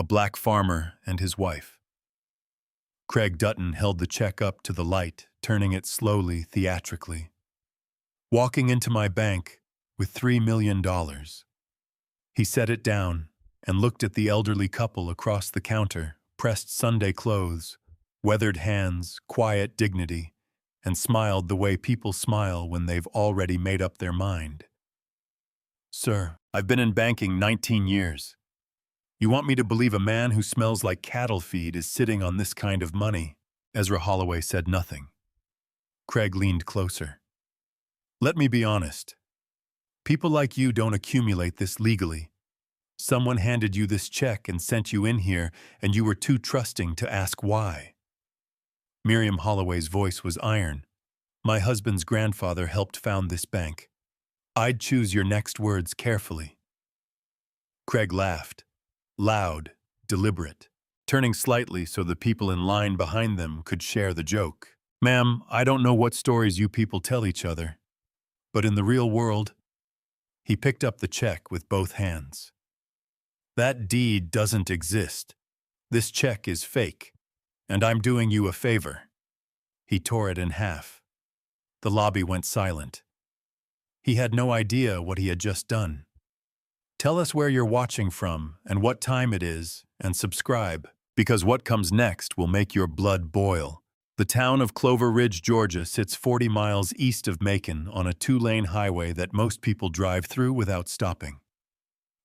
a black farmer and his wife. Craig Dutton held the check up to the light, turning it slowly, theatrically. Walking into my bank with $3 million. He set it down and looked at the elderly couple across the counter, pressed Sunday clothes, weathered hands, quiet dignity, and smiled the way people smile when they've already made up their mind. "Sir, I've been in banking 19 years. You want me to believe a man who smells like cattle feed is sitting on this kind of money?" Ezra Holloway said nothing. Craig leaned closer. "Let me be honest. People like you don't accumulate this legally. Someone handed you this check and sent you in here, and you were too trusting to ask why." Miriam Holloway's voice was iron. "My husband's grandfather helped found this bank. I'd choose your next words carefully." Craig laughed. Loud, deliberate, turning slightly so the people in line behind them could share the joke. "Ma'am, I don't know what stories you people tell each other, but in the real world..." He picked up the check with both hands. "That deed doesn't exist. This check is fake, and I'm doing you a favor." He tore it in half. The lobby went silent. He had no idea what he had just done. Tell us where you're watching from and what time it is, and subscribe, because what comes next will make your blood boil. The town of Clover Ridge, Georgia sits 40 miles east of Macon on a 2-lane highway that most people drive through without stopping.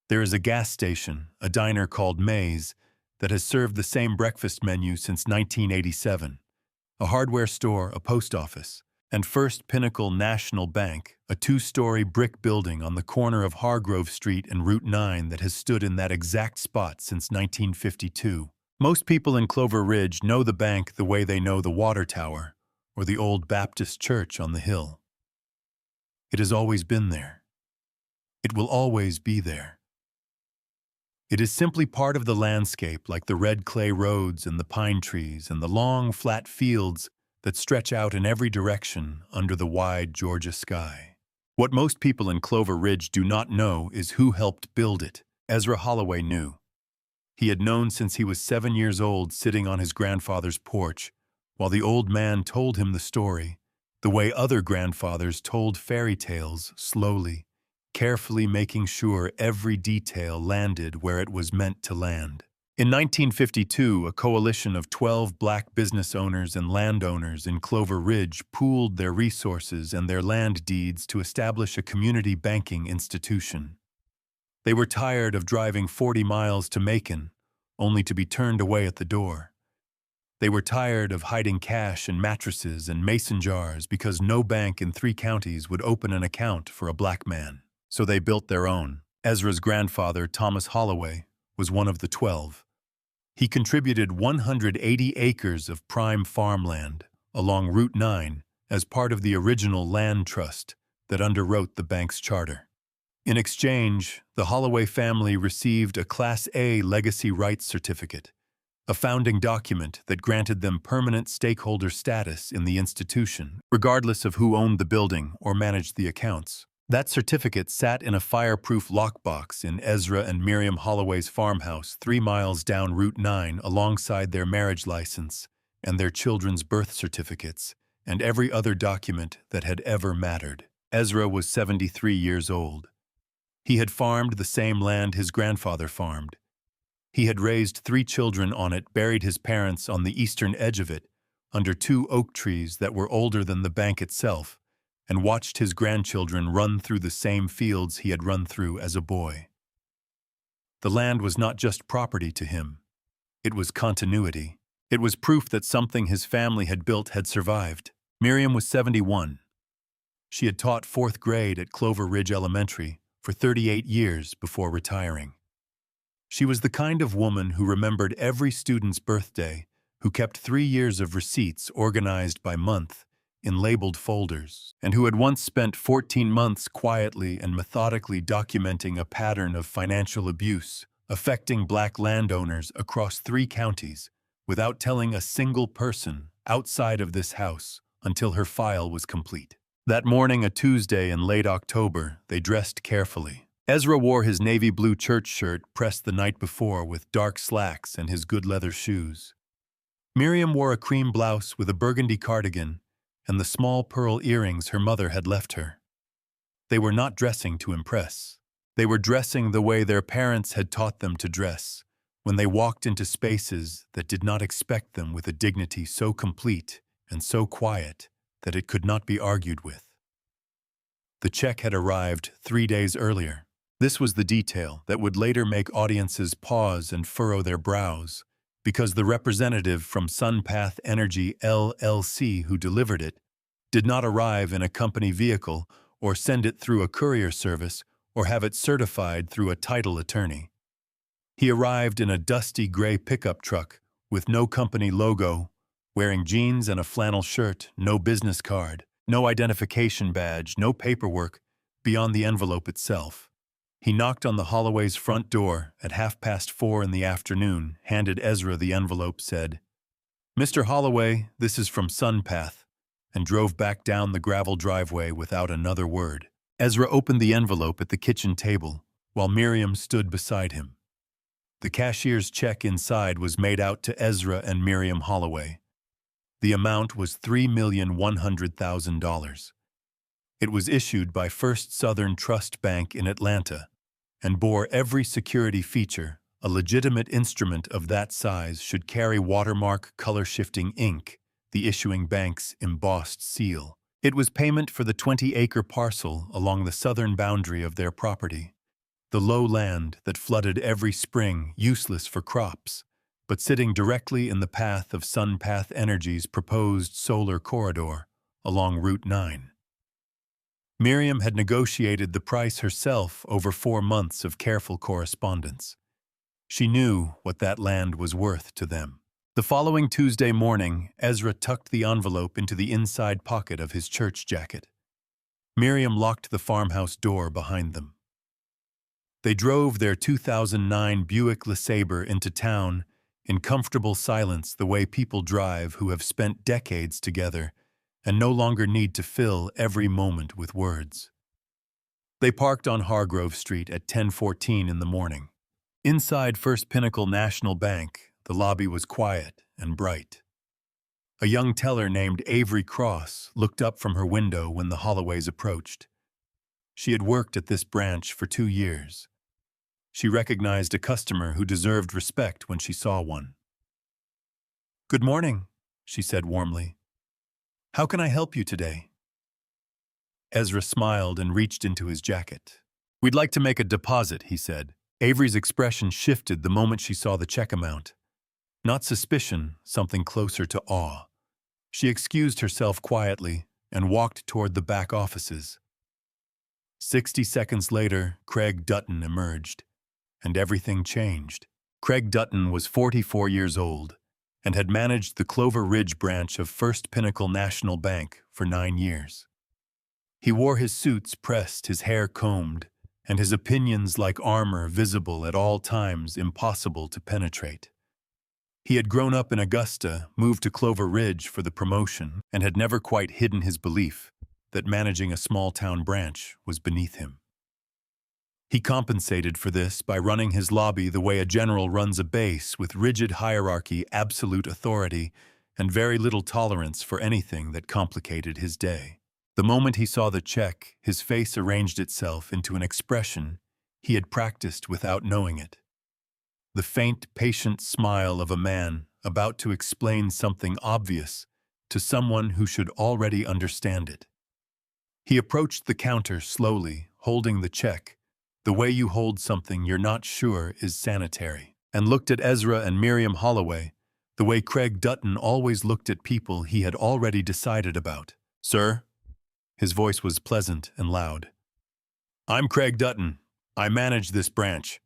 There is a gas station, a diner called May's, that has served the same breakfast menu since 1987, a hardware store, a post office, and First Pinnacle National Bank, a 2-story brick building on the corner of Hargrove Street and Route 9 that has stood in that exact spot since 1952. Most people in Clover Ridge know the bank the way they know the water tower or the old Baptist church on the hill. It has always been there. It will always be there. It is simply part of the landscape, like the red clay roads and the pine trees and the long, flat fields that stretch out in every direction under the wide Georgia sky. What most people in Clover Ridge do not know is who helped build it. Ezra Holloway knew. He had known since he was 7 years old, sitting on his grandfather's porch, while the old man told him the story, the way other grandfathers told fairy tales, slowly, carefully making sure every detail landed where it was meant to land. In 1952, a coalition of 12 black business owners and landowners in Clover Ridge pooled their resources and their land deeds to establish a community banking institution. They were tired of driving 40 miles to Macon, only to be turned away at the door. They were tired of hiding cash in mattresses and mason jars because no bank in 3 counties would open an account for a black man. So they built their own. Ezra's grandfather, Thomas Holloway, was one of the 12. He contributed 180 acres of prime farmland along Route 9 as part of the original land trust that underwrote the bank's charter. In exchange, the Holloway family received a Class A legacy rights certificate, a founding document that granted them permanent stakeholder status in the institution, regardless of who owned the building or managed the accounts. That certificate sat in a fireproof lockbox in Ezra and Miriam Holloway's farmhouse 3 miles down Route 9 alongside their marriage license and their children's birth certificates and every other document that had ever mattered. Ezra was 73 years old. He had farmed the same land his grandfather farmed. He had raised 3 children on it, buried his parents on the eastern edge of it, under 2 oak trees that were older than the bank itself, and watched his grandchildren run through the same fields he had run through as a boy. The land was not just property to him. It was continuity. It was proof that something his family had built had survived. Miriam was 71. She had taught 4th grade at Clover Ridge Elementary for 38 years before retiring. She was the kind of woman who remembered every student's birthday, who kept 3 years of receipts organized by month in labeled folders, and who had once spent 14 months quietly and methodically documenting a pattern of financial abuse affecting black landowners across 3 counties without telling a single person outside of this house until her file was complete. That morning, a Tuesday in late October, they dressed carefully, Ezra wore his navy blue church shirt pressed the night before with dark slacks and his good leather shoes. Miriam wore a cream blouse with a burgundy cardigan and the small pearl earrings her mother had left her. They were not dressing to impress. They were dressing the way their parents had taught them to dress, when they walked into spaces that did not expect them with a dignity so complete and so quiet that it could not be argued with. The check had arrived 3 days earlier. This was the detail that would later make audiences pause and furrow their brows, because the representative from SunPath Energy LLC who delivered it did not arrive in a company vehicle or send it through a courier service or have it certified through a title attorney. He arrived in a dusty gray pickup truck with no company logo, wearing jeans and a flannel shirt, no business card, no identification badge, no paperwork beyond the envelope itself. He knocked on the Holloway's front door at 4:30 in the afternoon, handed Ezra the envelope, said, "Mr. Holloway, this is from SunPath," and drove back down the gravel driveway without another word. Ezra opened the envelope at the kitchen table, while Miriam stood beside him. The cashier's check inside was made out to Ezra and Miriam Holloway. The amount was $3,100,000. It was issued by First Southern Trust Bank in Atlanta and bore every security feature a legitimate instrument of that size should carry watermark color-shifting ink, the issuing bank's embossed seal. It was payment for the 20-acre parcel along the southern boundary of their property, the low land that flooded every spring, useless for crops, but sitting directly in the path of SunPath Energy's proposed solar corridor along Route 9. Miriam had negotiated the price herself over 4 months of careful correspondence. She knew what that land was worth to them. The following Tuesday morning, Ezra tucked the envelope into the inside pocket of his church jacket. Miriam locked the farmhouse door behind them. They drove their 2009 Buick LeSabre into town in comfortable silence, the way people drive who have spent decades together and no longer need to fill every moment with words. They parked on Hargrove Street at 10:14 in the morning. Inside First Pinnacle National Bank, the lobby was quiet and bright. A young teller named Avery Cross looked up from her window when the Holloways approached. She had worked at this branch for 2 years. She recognized a customer who deserved respect when she saw one. "Good morning," she said warmly. "How can I help you today?" Ezra smiled and reached into his jacket. "We'd like to make a deposit," he said. Avery's expression shifted the moment she saw the check amount. Not suspicion, something closer to awe. She excused herself quietly and walked toward the back offices. 60 seconds later, Craig Dutton emerged, and everything changed. Craig Dutton was 44 years old and had managed the Clover Ridge branch of First Pinnacle National Bank for 9 years. He wore his suits pressed, his hair combed, and his opinions like armor visible at all times, impossible to penetrate. He had grown up in Augusta, moved to Clover Ridge for the promotion, and had never quite hidden his belief that managing a small-town branch was beneath him. He compensated for this by running his lobby the way a general runs a base, with rigid hierarchy, absolute authority, and very little tolerance for anything that complicated his day. The moment he saw the check, his face arranged itself into an expression he had practiced without knowing it. The faint, patient smile of a man about to explain something obvious to someone who should already understand it. He approached the counter slowly, holding the check, the way you hold something you're not sure is sanitary, and looked at Ezra and Miriam Holloway, the way Craig Dutton always looked at people he had already decided about. "Sir?" His voice was pleasant and loud. "I'm Craig Dutton. I manage this branch."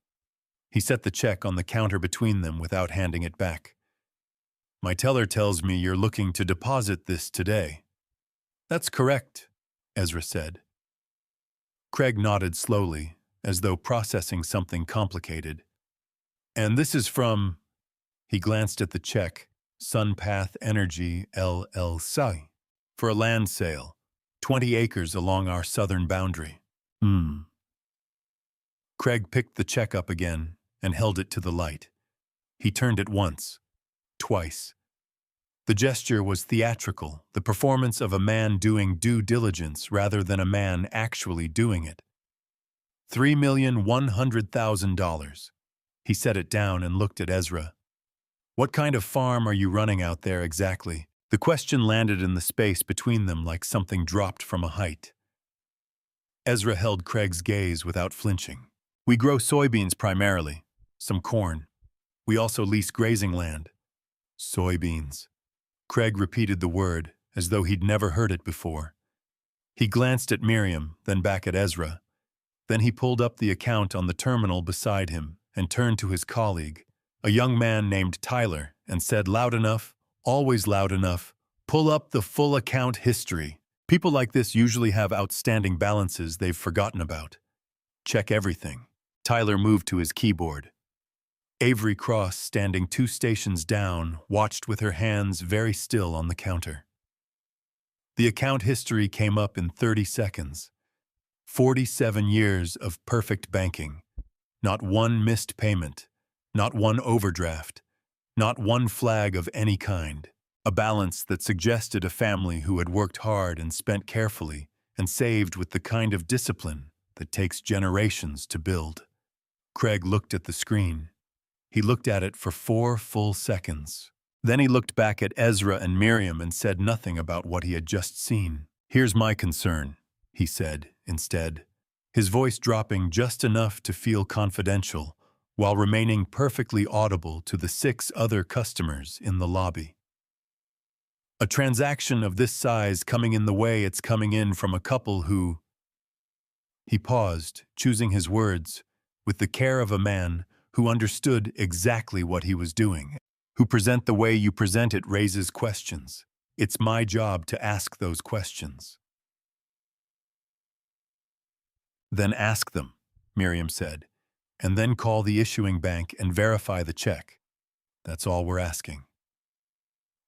He set the check on the counter between them without handing it back. "My teller tells me you're looking to deposit this today." "That's correct," Ezra said. Craig nodded slowly, as though processing something complicated. "And this is from," he glanced at the check, "SunPath Energy LLC, for a land sale, 20 acres along our southern boundary." Craig picked the check up again and held it to the light. He turned it once, twice. The gesture was theatrical, the performance of a man doing due diligence rather than a man actually doing it. $3,100,000. He set it down and looked at Ezra. What kind of farm are you running out there exactly? The question landed in the space between them like something dropped from a height. Ezra held Craig's gaze without flinching. We grow soybeans primarily, some corn. We also lease grazing land. Soybeans. Craig repeated the word as though he'd never heard it before. He glanced at Miriam, then back at Ezra. Then he pulled up the account on the terminal beside him and turned to his colleague, a young man named Tyler, and said loud enough, always loud enough, "Pull up the full account history." People like this usually have outstanding balances they've forgotten about. Check everything. Tyler moved to his keyboard. Avery Cross, standing 2 stations down, watched with her hands very still on the counter. The account history came up in 30 seconds. 47 years of perfect banking. Not one missed payment. Not one overdraft. Not one flag of any kind. A balance that suggested a family who had worked hard and spent carefully and saved with the kind of discipline that takes generations to build. Craig looked at the screen. He looked at it for 4 full seconds. Then he looked back at Ezra and Miriam and said nothing about what he had just seen. "Here's my concern," he said instead, his voice dropping just enough to feel confidential while remaining perfectly audible to the 6 other customers in the lobby. A transaction of this size coming in the way it's coming in from a couple who... He paused, choosing his words, with the care of a man who understood exactly what he was doing. Who present the way you present it raises questions. It's my job to ask those questions. "Then ask them," Miriam said, "and then call the issuing bank and verify the check. That's all we're asking."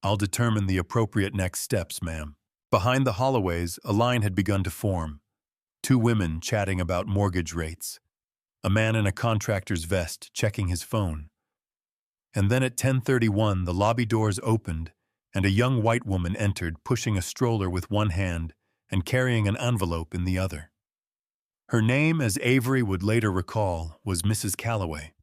"I'll determine the appropriate next steps, ma'am." Behind the Holloways, a line had begun to form. 2 women chatting about mortgage rates. A man in a contractor's vest checking his phone. And then at 10:31, the lobby doors opened, and a young white woman entered, pushing a stroller with one hand and carrying an envelope in the other. Her name, as Avery would later recall, was Mrs. Calloway.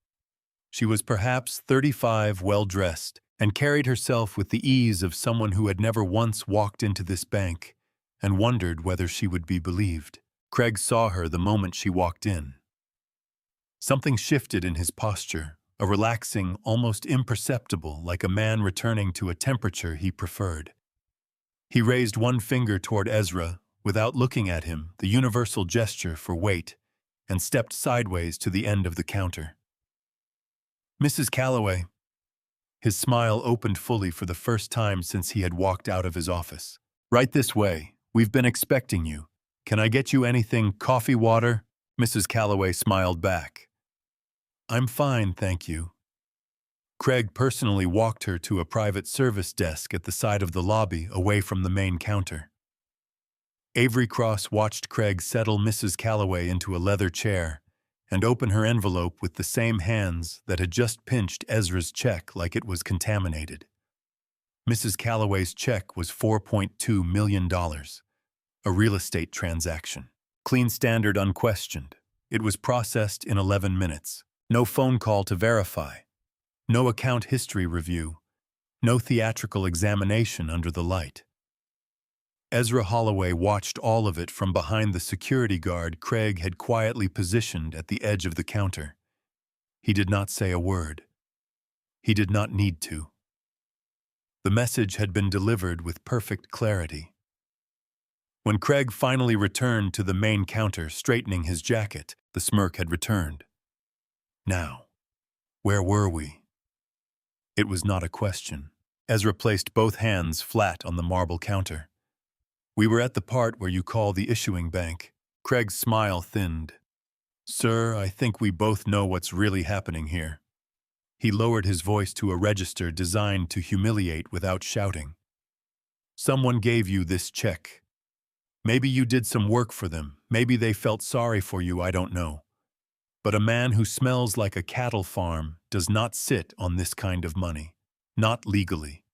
She was perhaps 35, well-dressed, and carried herself with the ease of someone who had never once walked into this bank and wondered whether she would be believed. Craig saw her the moment she walked in. Something shifted in his posture, a relaxing, almost imperceptible, like a man returning to a temperature he preferred. He raised one finger toward Ezra, without looking at him, the universal gesture for wait, and stepped sideways to the end of the counter. "Mrs. Calloway." His smile opened fully for the first time since he had walked out of his office. "Right this way. We've been expecting you. Can I get you anything, coffee, water?" Mrs. Calloway smiled back. "I'm fine, thank you." Craig personally walked her to a private service desk at the side of the lobby, away from the main counter. Avery Cross watched Craig settle Mrs. Calloway into a leather chair and open her envelope with the same hands that had just pinched Ezra's check like it was contaminated. Mrs. Calloway's check was $4.2 million, a real estate transaction. Clean standard, unquestioned. It was processed in 11 minutes. No phone call to verify. No account history review. No theatrical examination under the light. Ezra Holloway watched all of it from behind the security guard Craig had quietly positioned at the edge of the counter. He did not say a word. He did not need to. The message had been delivered with perfect clarity. When Craig finally returned to the main counter, straightening his jacket, the smirk had returned. Now, where were we? It was not a question. Ezra placed both hands flat on the marble counter. "We were at the part where you call the issuing bank." Craig's smile thinned. "Sir, I think we both know what's really happening here." He lowered his voice to a register designed to humiliate without shouting. "Someone gave you this check. Maybe you did some work for them. Maybe they felt sorry for you, I don't know. But a man who smells like a cattle farm does not sit on this kind of money. Not legally.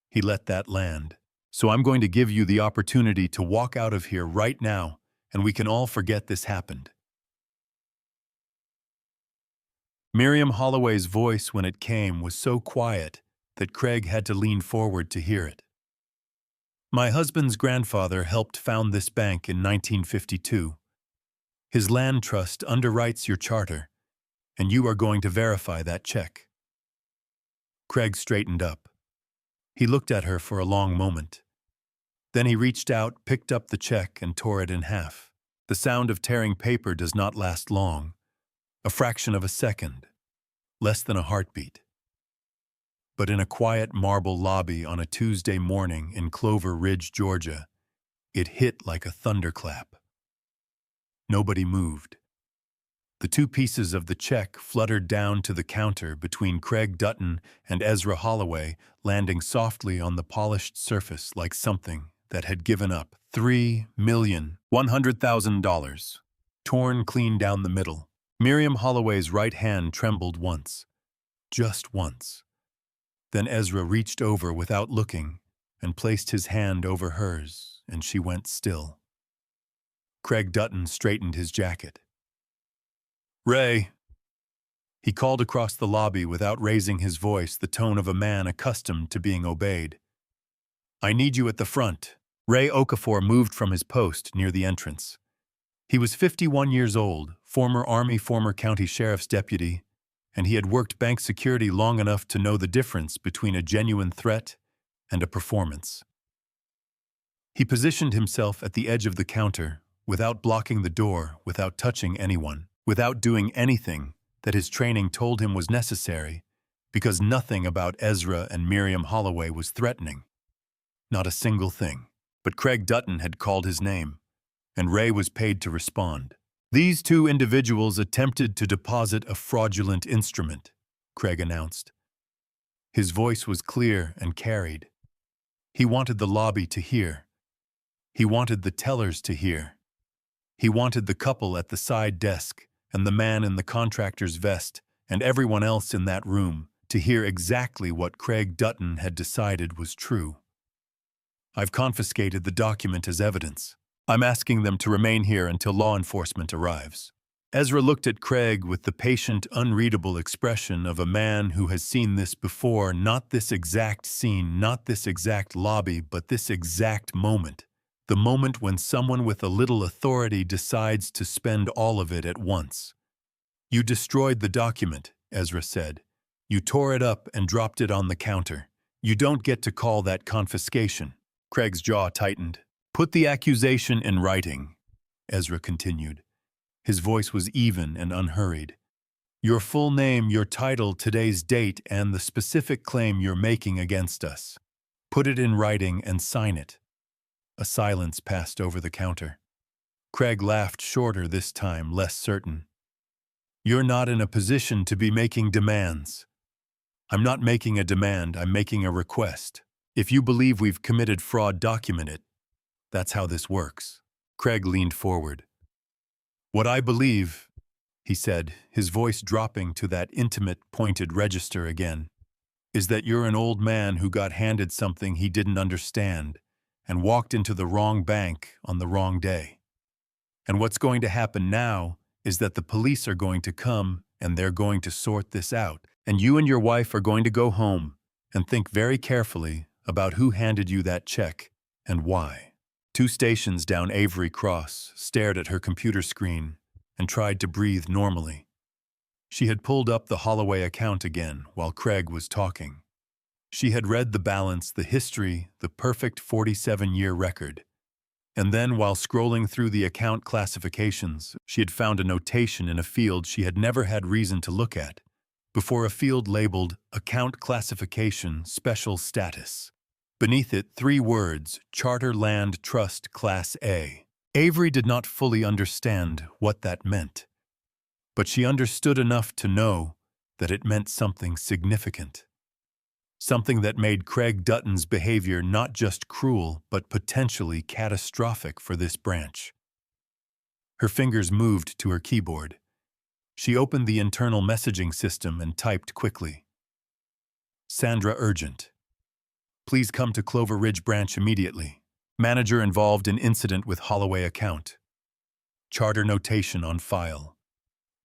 He let that land. So I'm going to give you the opportunity to walk out of here right now, and we can all forget this happened. Miriam Holloway's voice when it came was so quiet that Craig had to lean forward to hear it. My husband's grandfather helped found this bank in 1952. His land trust underwrites your charter, and you are going to verify that check. Craig straightened up. He looked at her for a long moment. Then he reached out, picked up the check, and tore it in half. The sound of tearing paper does not last long. A fraction of a second. Less than a heartbeat. But in a quiet marble lobby on a Tuesday morning in Clover Ridge, Georgia, it hit like a thunderclap. Nobody moved. The two pieces of the check fluttered down to the counter between Craig Dutton and Ezra Holloway, landing softly on the polished surface like something that had given up. $3,100,000. Torn clean down the middle. Miriam Holloway's right hand trembled once. Just once. Then Ezra reached over without looking and placed his hand over hers, and she went still. Craig Dutton straightened his jacket. "Ray," he called across the lobby without raising his voice, the tone of a man accustomed to being obeyed. "I need you at the front." Ray Okafor moved from his post near the entrance. He was 51 years old, former Army, former county sheriff's deputy, and he had worked bank security long enough to know the difference between a genuine threat and a performance. He positioned himself at the edge of the counter, without blocking the door, without touching anyone, without doing anything that his training told him was necessary, because nothing about Ezra and Miriam Holloway was threatening. Not a single thing. But Craig Dutton had called his name, and Ray was paid to respond. "These two individuals attempted to deposit a fraudulent instrument," Craig announced. His voice was clear and carried. He wanted the lobby to hear. He wanted the tellers to hear. He wanted the couple at the side desk and the man in the contractor's vest and everyone else in that room to hear exactly what Craig Dutton had decided was true. "I've confiscated the document as evidence. I'm asking them to remain here until law enforcement arrives." Ezra looked at Craig with the patient, unreadable expression of a man who has seen this before, not this exact scene, not this exact lobby, but this exact moment. The moment when someone with a little authority decides to spend all of it at once. "You destroyed the document," Ezra said. "You tore it up and dropped it on the counter. You don't get to call that confiscation." Craig's jaw tightened. "Put the accusation in writing," Ezra continued. His voice was even and unhurried. "Your full name, your title, today's date, and the specific claim you're making against us. Put it in writing and sign it." A silence passed over the counter. Craig laughed, shorter this time, less certain. "You're not in a position to be making demands." "I'm not making a demand, I'm making a request. If you believe we've committed fraud, document it. That's how this works." Craig leaned forward. "What I believe," he said, his voice dropping to that intimate, pointed register again, "is that you're an old man who got handed something he didn't understand and walked into the wrong bank on the wrong day. And what's going to happen now is that the police are going to come and they're going to sort this out, and you and your wife are going to go home and think very carefully about who handed you that check and why." 2 stations down Avery Cross stared at her computer screen and tried to breathe normally. She had pulled up the Holloway account again while Craig was talking. She had read the balance, the history, the perfect 47-year record. And then, while scrolling through the account classifications, she had found a notation in a field she had never had reason to look at, before a field labeled Account Classification Special Status. Beneath it, 3 words, Charter Land Trust Class A. Avery did not fully understand what that meant, but she understood enough to know that it meant something significant. Something that made Craig Dutton's behavior not just cruel, but potentially catastrophic for this branch. Her fingers moved to her keyboard. She opened the internal messaging system and typed quickly. Sandra, urgent. Please come to Clover Ridge branch immediately. Manager involved in incident with Holloway account. Charter notation on file.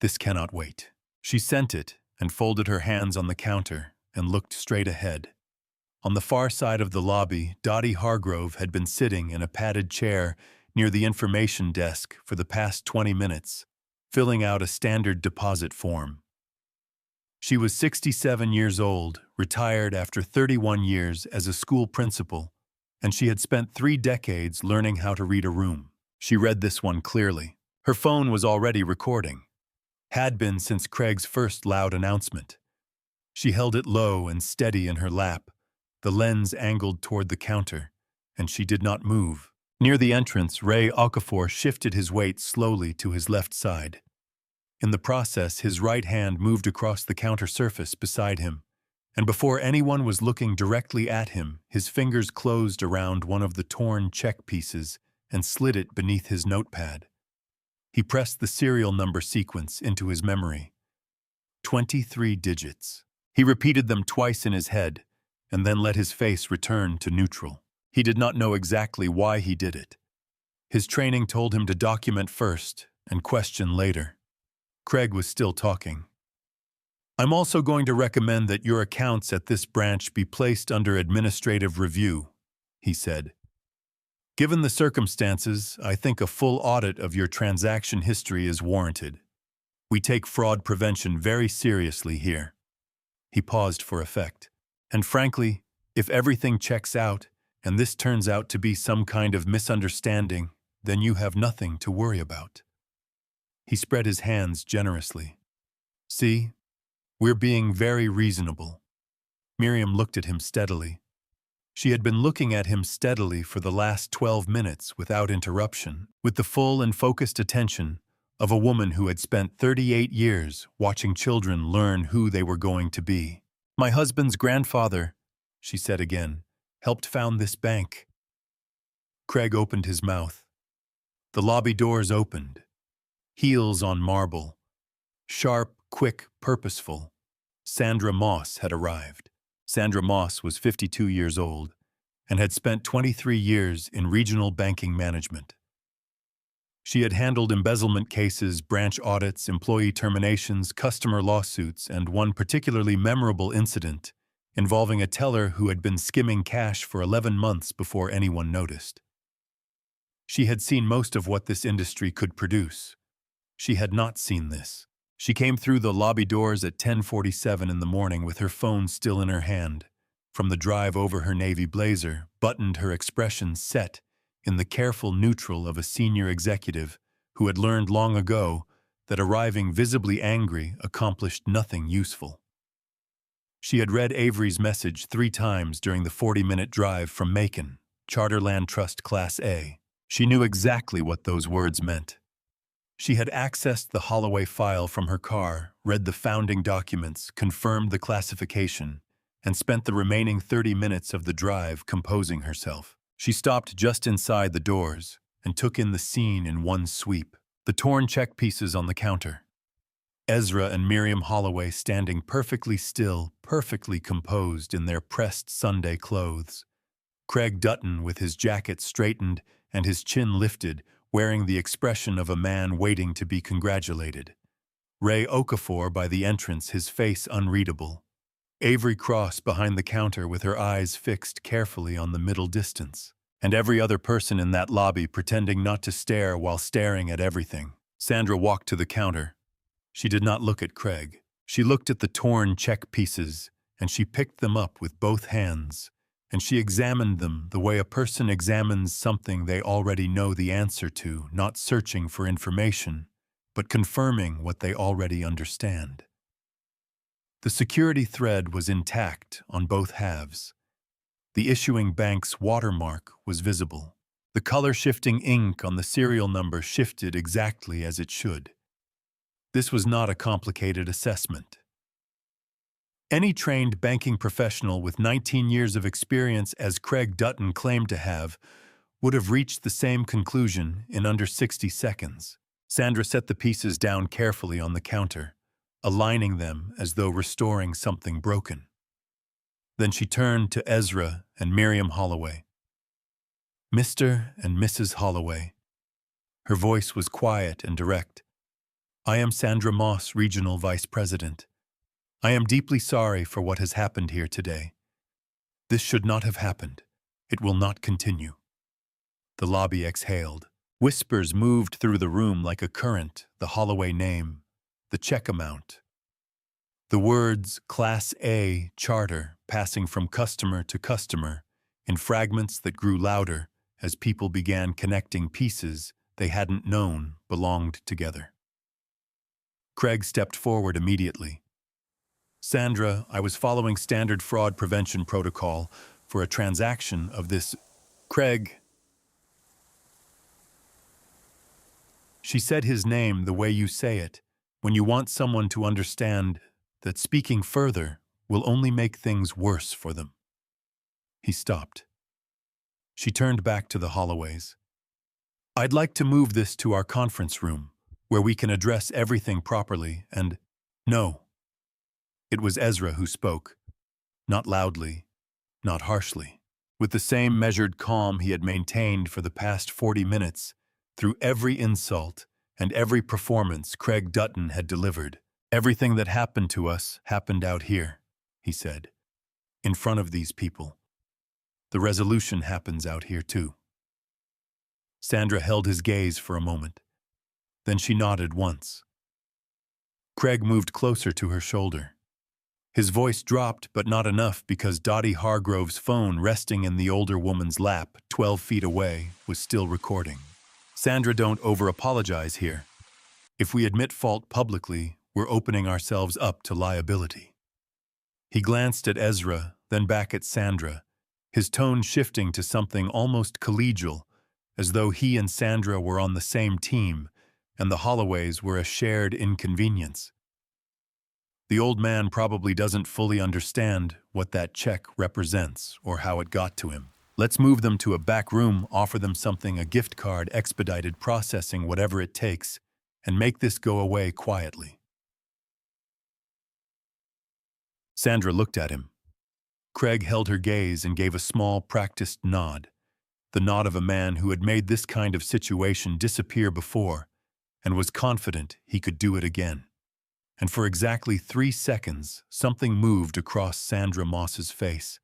This cannot wait. She sent it and folded her hands on the counter and looked straight ahead. On the far side of the lobby, Dottie Hargrove had been sitting in a padded chair near the information desk for the past 20 minutes, filling out a standard deposit form. She was 67 years old, retired after 31 years as a school principal, and she had spent 3 decades learning how to read a room. She read this one clearly. Her phone was already recording. Had been since Craig's first loud announcement. She held it low and steady in her lap, the lens angled toward the counter, and she did not move. Near the entrance, Ray Okafor shifted his weight slowly to his left side. In the process, his right hand moved across the counter surface beside him, and before anyone was looking directly at him, his fingers closed around one of the torn check pieces and slid it beneath his notepad. He pressed the serial number sequence into his memory. 23 digits. He repeated them twice in his head, and then let his face return to neutral. He did not know exactly why he did it. His training told him to document first and question later. Craig was still talking. I'm also going to recommend that your accounts at this branch be placed under administrative review, he said. Given the circumstances, I think a full audit of your transaction history is warranted. We take fraud prevention very seriously here. He paused for effect. And frankly, if everything checks out, and this turns out to be some kind of misunderstanding, then you have nothing to worry about. He spread his hands generously. See, we're being very reasonable. Miriam looked at him steadily. She had been looking at him steadily for the last 12 minutes without interruption, with the full and focused attention of a woman who had spent 38 years watching children learn who they were going to be. My husband's grandfather, she said again, helped found this bank. Craig opened his mouth. The lobby doors opened. Heels on marble. Sharp, quick, purposeful. Sandra Moss had arrived. Sandra Moss was 52 years old and had spent 23 years in regional banking management. She had handled embezzlement cases, branch audits, employee terminations, customer lawsuits, and one particularly memorable incident involving a teller who had been skimming cash for 11 months before anyone noticed. She had seen most of what this industry could produce. She had not seen this. She came through the lobby doors at 10:47 in the morning with her phone still in her hand. From the drive over her navy blazer, buttoned, her expression set in the careful neutral of a senior executive who had learned long ago that arriving visibly angry accomplished nothing useful. She had read Avery's message 3 times during the 40-minute drive from Macon, Charter Land Trust Class A. She knew exactly what those words meant. She had accessed the Holloway file from her car, read the founding documents, confirmed the classification, and spent the remaining 30 minutes of the drive composing herself. She stopped just inside the doors and took in the scene in one sweep. The torn check pieces on the counter. Ezra and Miriam Holloway standing perfectly still, perfectly composed in their pressed Sunday clothes. Craig Dutton with his jacket straightened and his chin lifted, wearing the expression of a man waiting to be congratulated. Ray Okafor by the entrance, his face unreadable. Avery Cross behind the counter with her eyes fixed carefully on the middle distance. And every other person in that lobby pretending not to stare while staring at everything. Sandra walked to the counter. She did not look at Craig. She looked at the torn check pieces, and she picked them up with both hands. And she examined them the way a person examines something they already know the answer to, not searching for information, but confirming what they already understand. The security thread was intact on both halves. The issuing bank's watermark was visible. The color-shifting ink on the serial number shifted exactly as it should. This was not a complicated assessment. Any trained banking professional with 19 years of experience, as Craig Dutton claimed to have, would have reached the same conclusion in under 60 seconds. Sandra set the pieces down carefully on the counter, aligning them as though restoring something broken. Then she turned to Ezra and Miriam Holloway. Mr. and Mrs. Holloway. Her voice was quiet and direct. I am Sandra Moss, Regional Vice President. I am deeply sorry for what has happened here today. This should not have happened. It will not continue. The lobby exhaled. Whispers moved through the room like a current, the Holloway name, the check amount. The words Class A Charter passing from customer to customer in fragments that grew louder as people began connecting pieces they hadn't known belonged together. Craig stepped forward immediately. Sandra, I was following standard fraud prevention protocol for a transaction of this. Craig. She said his name the way you say it, when you want someone to understand that speaking further will only make things worse for them. He stopped. She turned back to the Holloways. I'd like to move this to our conference room, where we can address everything properly and— No. It was Ezra who spoke, not loudly, not harshly. With the same measured calm he had maintained for the past 40 minutes, through every insult and every performance Craig Dutton had delivered. Everything that happened to us happened out here, he said, in front of these people. The resolution happens out here too. Sandra held his gaze for a moment. Then she nodded once. Craig moved closer to her shoulder. His voice dropped, but not enough because Dottie Hargrove's phone resting in the older woman's lap 12 feet away was still recording. Sandra, don't over-apologize here. If we admit fault publicly, we're opening ourselves up to liability. He glanced at Ezra, then back at Sandra, his tone shifting to something almost collegial, as though he and Sandra were on the same team and the Holloways were a shared inconvenience. The old man probably doesn't fully understand what that check represents or how it got to him. Let's move them to a back room, offer them something, a gift card, expedited processing, whatever it takes, and make this go away quietly. Sandra looked at him. Craig held her gaze and gave a small, practiced nod, the nod of a man who had made this kind of situation disappear before and was confident he could do it again. And for exactly 3 seconds, something moved across Sandra Moss's face.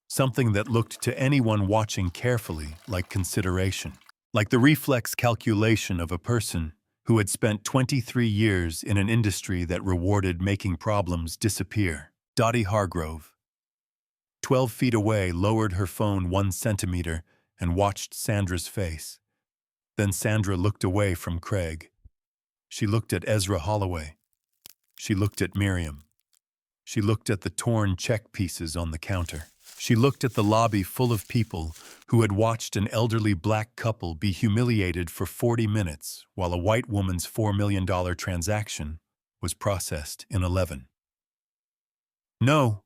Something that looked to anyone watching carefully like consideration, like the reflex calculation of a person who had spent 23 years in an industry that rewarded making problems disappear. Dottie Hargrove, 12 feet away, lowered her phone 1 centimeter and watched Sandra's face. Then Sandra looked away from Craig. She looked at Ezra Holloway. She looked at Miriam. She looked at the torn check pieces on the counter. She looked at the lobby full of people who had watched an elderly black couple be humiliated for 40 minutes while a white woman's $4 million transaction was processed in 11. No,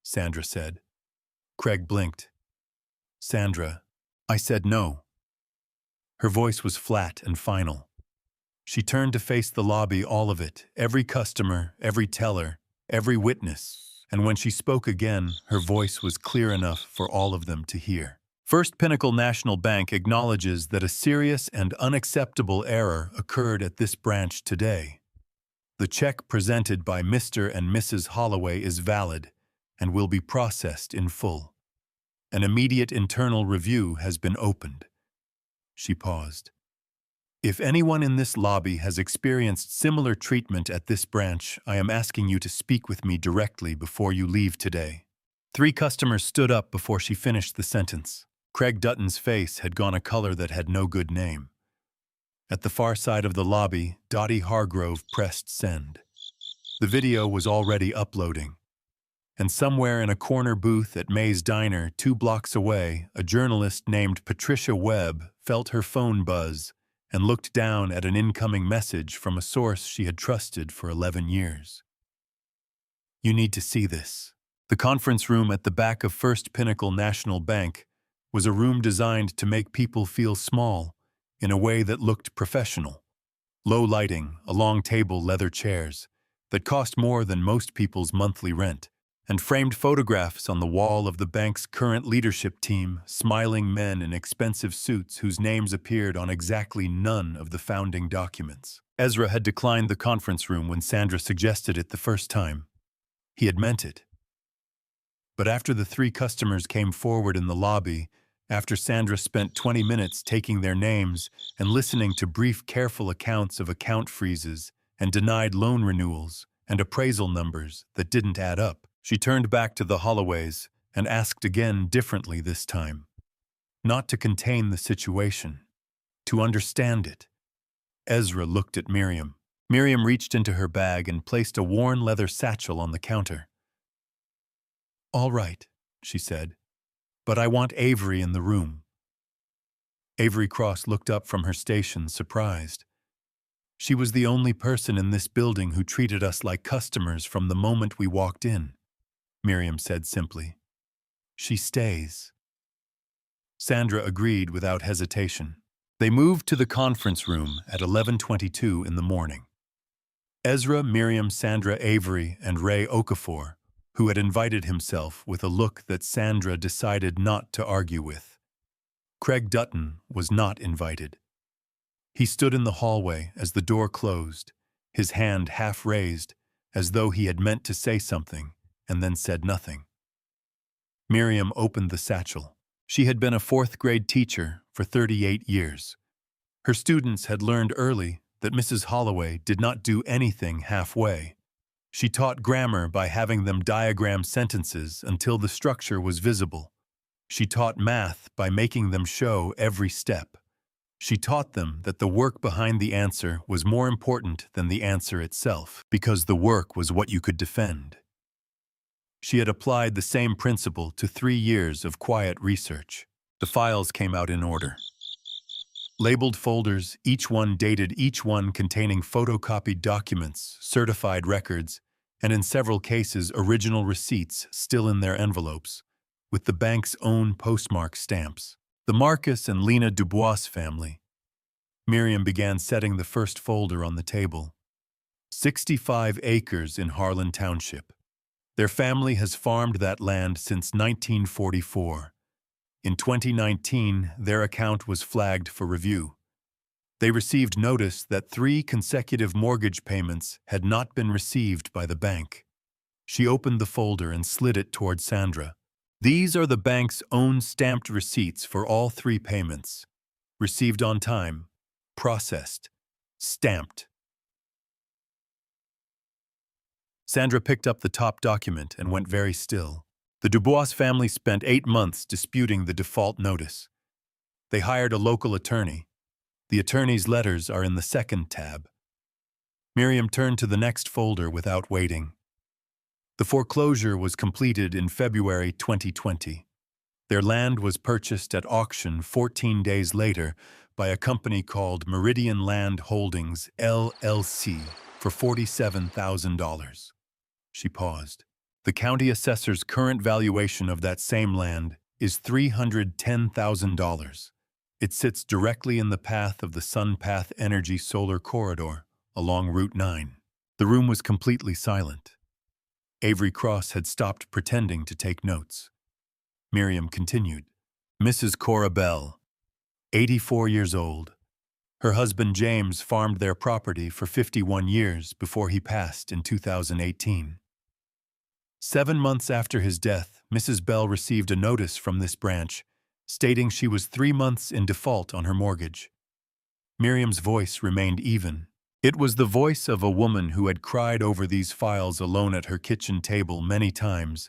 Sandra said. Craig blinked. Sandra, I said no. Her voice was flat and final. She turned to face the lobby, all of it, every customer, every teller, every witness, and when she spoke again, her voice was clear enough for all of them to hear. First Pinnacle National Bank acknowledges that a serious and unacceptable error occurred at this branch today. The check presented by Mr. and Mrs. Holloway is valid and will be processed in full. An immediate internal review has been opened. She paused. If anyone in this lobby has experienced similar treatment at this branch, I am asking you to speak with me directly before you leave today. 3 customers stood up before she finished the sentence. Craig Dutton's face had gone a color that had no good name. At the far side of the lobby, Dottie Hargrove pressed send. The video was already uploading. And somewhere in a corner booth at May's Diner 2 blocks away, a journalist named Patricia Webb felt her phone buzz and looked down at an incoming message from a source she had trusted for 11 years. You need to see this. The conference room at the back of First Pinnacle National Bank was a room designed to make people feel small in a way that looked professional. Low lighting, a long table, leather chairs that cost more than most people's monthly rent, and framed photographs on the wall of the bank's current leadership team, smiling men in expensive suits whose names appeared on exactly none of the founding documents. Ezra had declined the conference room when Sandra suggested it the first time. He had meant it. But after the three customers came forward in the lobby, after Sandra spent 20 minutes taking their names and listening to brief, careful accounts of account freezes and denied loan renewals and appraisal numbers that didn't add up, she turned back to the Holloways and asked again, differently this time. Not to contain the situation, to understand it. Ezra looked at Miriam. Miriam reached into her bag and placed a worn leather satchel on the counter. "All right," she said, "but I want Avery in the room." Avery Cross looked up from her station, surprised. "She was the only person in this building who treated us like customers from the moment we walked in," Miriam said simply. "She stays." Sandra agreed without hesitation. They moved to the conference room at 11:22 in the morning. Ezra, Miriam, Sandra, Avery, and Ray Okafor, who had invited himself with a look that Sandra decided not to argue with. Craig Dutton was not invited. He stood in the hallway as the door closed, his hand half raised, as though he had meant to say something, and then said nothing. Miriam opened the satchel. She had been a fourth-grade teacher for 38 years. Her students had learned early that Mrs. Holloway did not do anything halfway. She taught grammar by having them diagram sentences until the structure was visible. She taught math by making them show every step. She taught them that the work behind the answer was more important than the answer itself, because the work was what you could defend. She had applied the same principle to 3 years of quiet research. The files came out in order. Labeled folders, each one dated, each one containing photocopied documents, certified records, and in several cases original receipts still in their envelopes, with the bank's own postmark stamps. The Marcus and Lena Dubois family. Miriam began setting the first folder on the table. 65 acres in Harlan Township. Their family has farmed that land since 1944. In 2019, their account was flagged for review. They received notice that 3 consecutive mortgage payments had not been received by the bank. She opened the folder and slid it toward Sandra. These are the bank's own stamped receipts for all 3 payments. Received on time, processed, stamped. Sandra picked up the top document and went very still. The Dubois family spent 8 months disputing the default notice. They hired a local attorney. The attorney's letters are in the second tab. Miriam turned to the next folder without waiting. The foreclosure was completed in February 2020. Their land was purchased at auction 14 days later by a company called Meridian Land Holdings, LLC, for $47,000. She paused. The county assessor's current valuation of that same land is $310,000. It sits directly in the path of the SunPath Energy Solar Corridor along Route 9. The room was completely silent. Avery Cross had stopped pretending to take notes. Miriam continued. Mrs. Cora Bell, 84 years old. Her husband James farmed their property for 51 years before he passed in 2018. 7 months after his death, Mrs. Bell received a notice from this branch stating she was 3 months in default on her mortgage. Miriam's voice remained even. It was the voice of a woman who had cried over these files alone at her kitchen table many times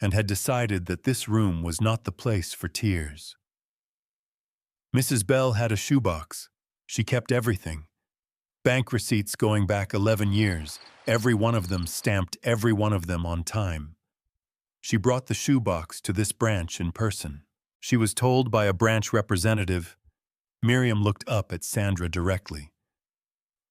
and had decided that this room was not the place for tears. Mrs. Bell had a shoebox. She kept everything. Bank receipts going back 11 years, every one of them stamped, every one of them on time. She brought the shoebox to this branch in person. She was told by a branch representative, Miriam looked up at Sandra directly,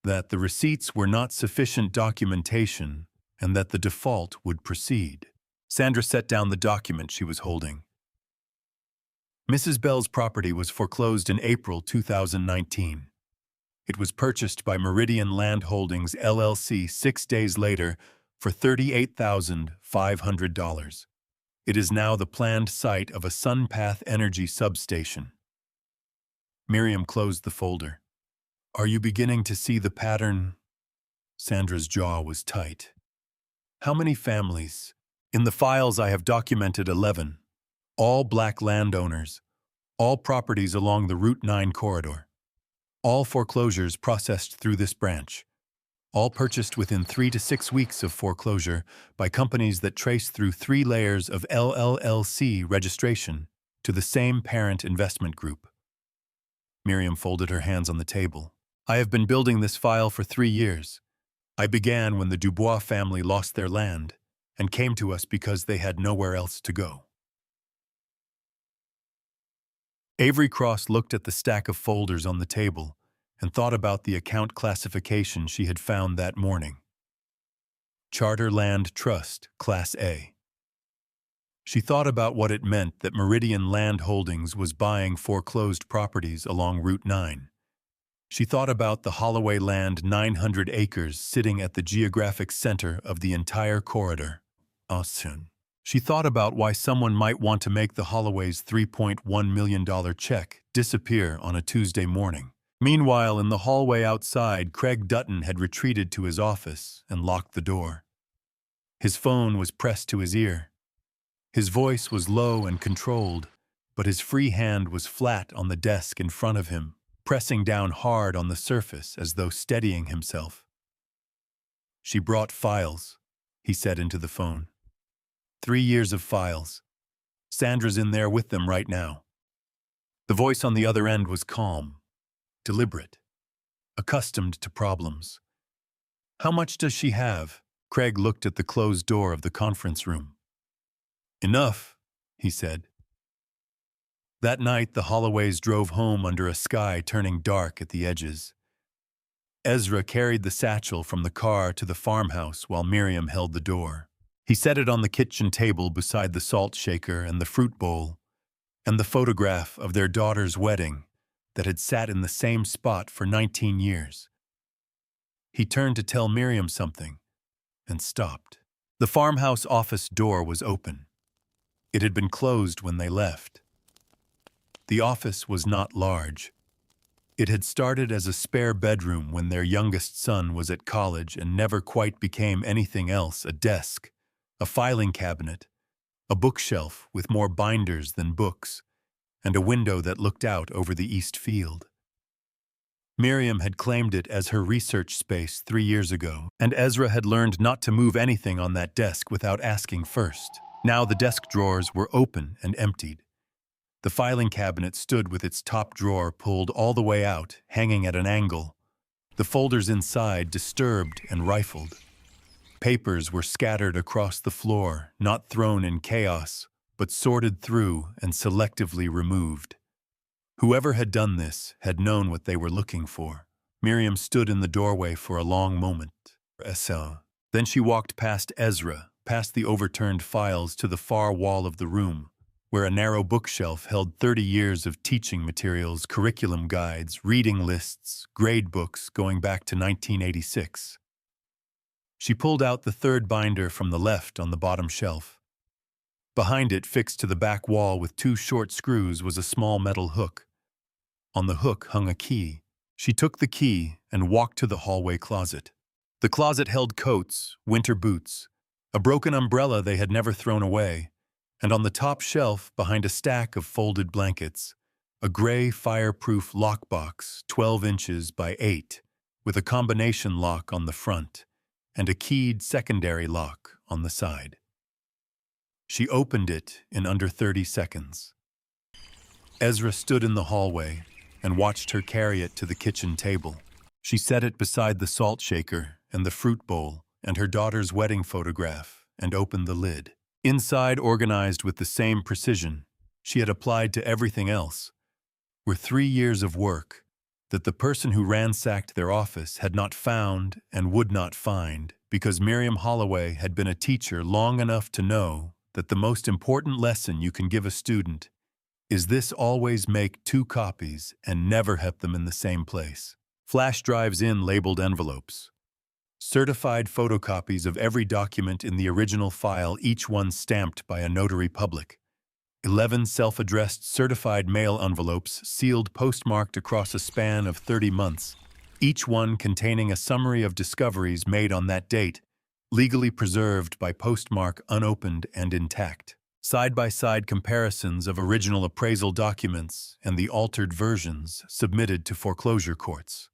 that the receipts were not sufficient documentation and that the default would proceed. Sandra set down the document she was holding. Mrs. Bell's property was foreclosed in April 2019. It was purchased by Meridian Land Holdings, LLC 6 days later for $38,500. It is now the planned site of a SunPath Energy substation. Miriam closed the folder. Are you beginning to see the pattern? Sandra's jaw was tight. How many families? In the files I have documented 11. All black landowners. All properties along the Route 9 corridor. All foreclosures processed through this branch. All purchased within 3 to 6 weeks of foreclosure by companies that trace through 3 layers of LLC registration to the same parent investment group. Miriam folded her hands on the table. I have been building this file for 3 years. I began when the Dubois family lost their land and came to us because they had nowhere else to go. Avery Cross looked at the stack of folders on the table and thought about the account classification she had found that morning. Charter Land Trust, Class A. She thought about what it meant that Meridian Land Holdings was buying foreclosed properties along Route 9. She thought about the Holloway land, 900 acres, sitting at the geographic center of the entire corridor. She thought about why someone might want to make the Holloways' $3.1 million check disappear on a Tuesday morning. Meanwhile, in the hallway outside, Craig Dutton had retreated to his office and locked the door. His phone was pressed to his ear. His voice was low and controlled, but his free hand was flat on the desk in front of him, pressing down hard on the surface as though steadying himself. She brought files, he said into the phone. 3 years of files. Sandra's in there with them right now. The voice on the other end was calm, deliberate, accustomed to problems. How much does she have? Craig looked at the closed door of the conference room. Enough, he said. That night, the Holloways drove home under a sky turning dark at the edges. Ezra carried the satchel from the car to the farmhouse while Miriam held the door. He set it on the kitchen table beside the salt shaker and the fruit bowl, and the photograph of their daughter's wedding that had sat in the same spot for 19 years. He turned to tell Miriam something, and stopped. The farmhouse office door was open. It had been closed when they left. The office was not large. It had started as a spare bedroom when their youngest son was at college and never quite became anything else: a desk, a filing cabinet, a bookshelf with more binders than books, and a window that looked out over the east field. Miriam had claimed it as her research space 3 years ago, and Ezra had learned not to move anything on that desk without asking first. Now the desk drawers were open and emptied. The filing cabinet stood with its top drawer pulled all the way out, hanging at an angle. The folders inside disturbed and rifled. Papers were scattered across the floor, not thrown in chaos, but sorted through and selectively removed. Whoever had done this had known what they were looking for. Miriam stood in the doorway for a long moment. Then she walked past Ezra, past the overturned files to the far wall of the room, where a narrow bookshelf held 30 years of teaching materials, curriculum guides, reading lists, grade books going back to 1986. She pulled out the third binder from the left on the bottom shelf. Behind it, fixed to the back wall with 2 short screws, was a small metal hook. On the hook hung a key. She took the key and walked to the hallway closet. The closet held coats, winter boots, a broken umbrella they had never thrown away, and on the top shelf, behind a stack of folded blankets, a gray fireproof lockbox 12 inches by 8, with a combination lock on the front and a keyed secondary lock on the side. She opened it in under 30 seconds. Ezra stood in the hallway and watched her carry it to the kitchen table. She set it beside the salt shaker and the fruit bowl and her daughter's wedding photograph and opened the lid. Inside, organized with the same precision she had applied to everything else, were 3 years of work that the person who ransacked their office had not found and would not find, because Miriam Holloway had been a teacher long enough to know that the most important lesson you can give a student is this: always make 2 copies and never have them in the same place. Flash drives in labeled envelopes. Certified photocopies of every document in the original file, each one stamped by a notary public. 11 self-addressed certified mail envelopes sealed postmarked across a span of 30 months, each one containing a summary of discoveries made on that date, legally preserved by postmark unopened and intact. Side-by-side comparisons of original appraisal documents and the altered versions submitted to foreclosure courts.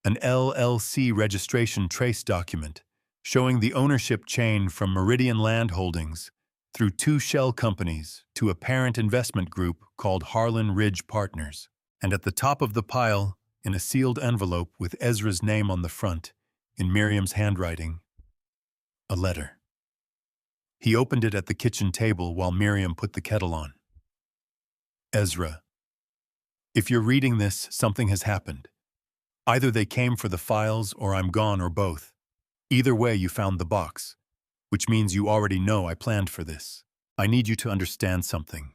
An LLC registration trace document showing the ownership chain from Meridian Land Holdings through 2 shell companies to a parent investment group called Harlan Ridge Partners. And at the top of the pile, in a sealed envelope with Ezra's name on the front, in Miriam's handwriting, a letter. He opened it at the kitchen table while Miriam put the kettle on. Ezra, if you're reading this, something has happened. Either they came for the files or I'm gone or both. Either way, you found the box, which means you already know I planned for this. I need you to understand something.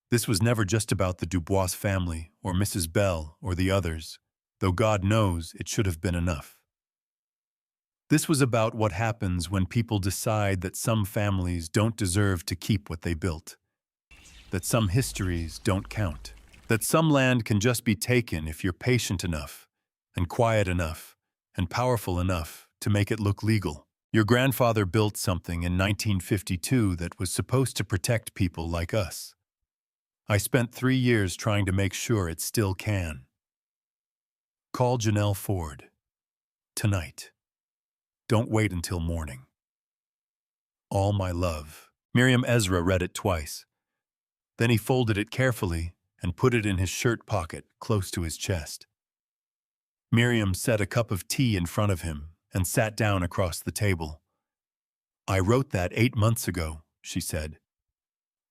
This was never just about the Dubois family or Mrs. Bell or the others, though God knows it should have been enough. This was about what happens when people decide that some families don't deserve to keep what they built, that some histories don't count, that some land can just be taken if you're patient enough, and quiet enough, and powerful enough to make it look legal. Your grandfather built something in 1952 that was supposed to protect people like us. I spent 3 years trying to make sure it still can. Call Janelle Ford. Tonight. Don't wait until morning. All my love. Miriam. Ezra read it twice. Then he folded it carefully and put it in his shirt pocket close to his chest. Miriam set a cup of tea in front of him and sat down across the table. I wrote that 8 months ago, she said.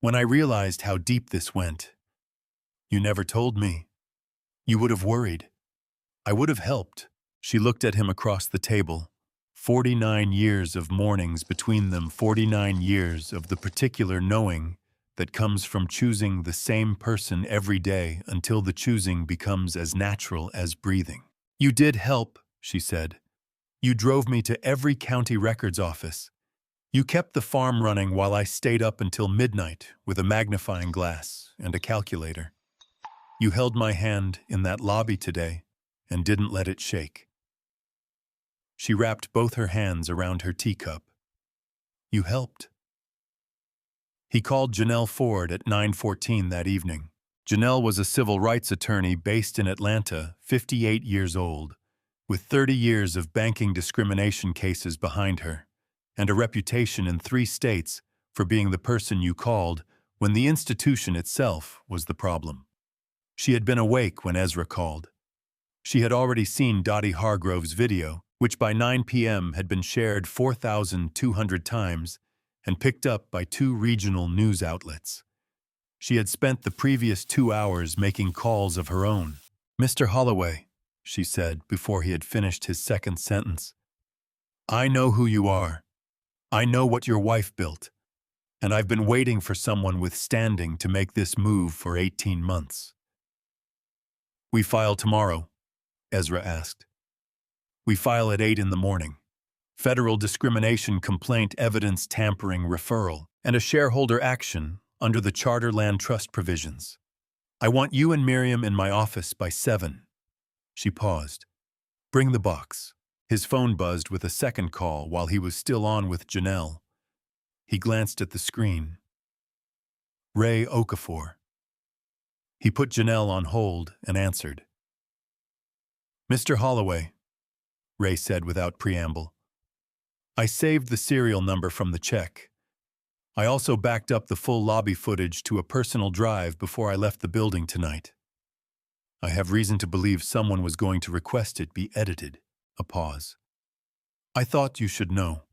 When I realized how deep this went. You never told me. You would have worried. I would have helped. She looked at him across the table. 49 years of mornings between them, 49 years of the particular knowing that comes from choosing the same person every day until the choosing becomes as natural as breathing. You did help, she said. You drove me to every county records office. You kept the farm running while I stayed up until midnight with a magnifying glass and a calculator. You held my hand in that lobby today and didn't let it shake. She wrapped both her hands around her teacup. You helped. He called Janelle Ford at 9:14 that evening. Janelle was a civil rights attorney based in Atlanta, 58 years old, with 30 years of banking discrimination cases behind her, and a reputation in 3 states for being the person you called when the institution itself was the problem. She had been awake when Ezra called. She had already seen Dottie Hargrove's video, which by 9 p.m. had been shared 4,200 times and picked up by 2 regional news outlets. She had spent the previous 2 hours making calls of her own. Mr. Holloway, she said before he had finished his second sentence, I know who you are. I know what your wife built. And I've been waiting for someone with standing to make this move for 18 months. We file tomorrow, Ezra asked. We file at 8 in the morning. Federal discrimination complaint, evidence tampering referral, and a shareholder action under the Charter Land Trust provisions. I want you and Miriam in my office by 7. She paused. Bring the box. His phone buzzed with a second call while he was still on with Janelle. He glanced at the screen. Ray Okafor. He put Janelle on hold and answered. Mr. Holloway, Ray said without preamble. I saved the serial number from the check. I also backed up the full lobby footage to a personal drive before I left the building tonight. I have reason to believe someone was going to request it be edited. A pause. I thought you should know.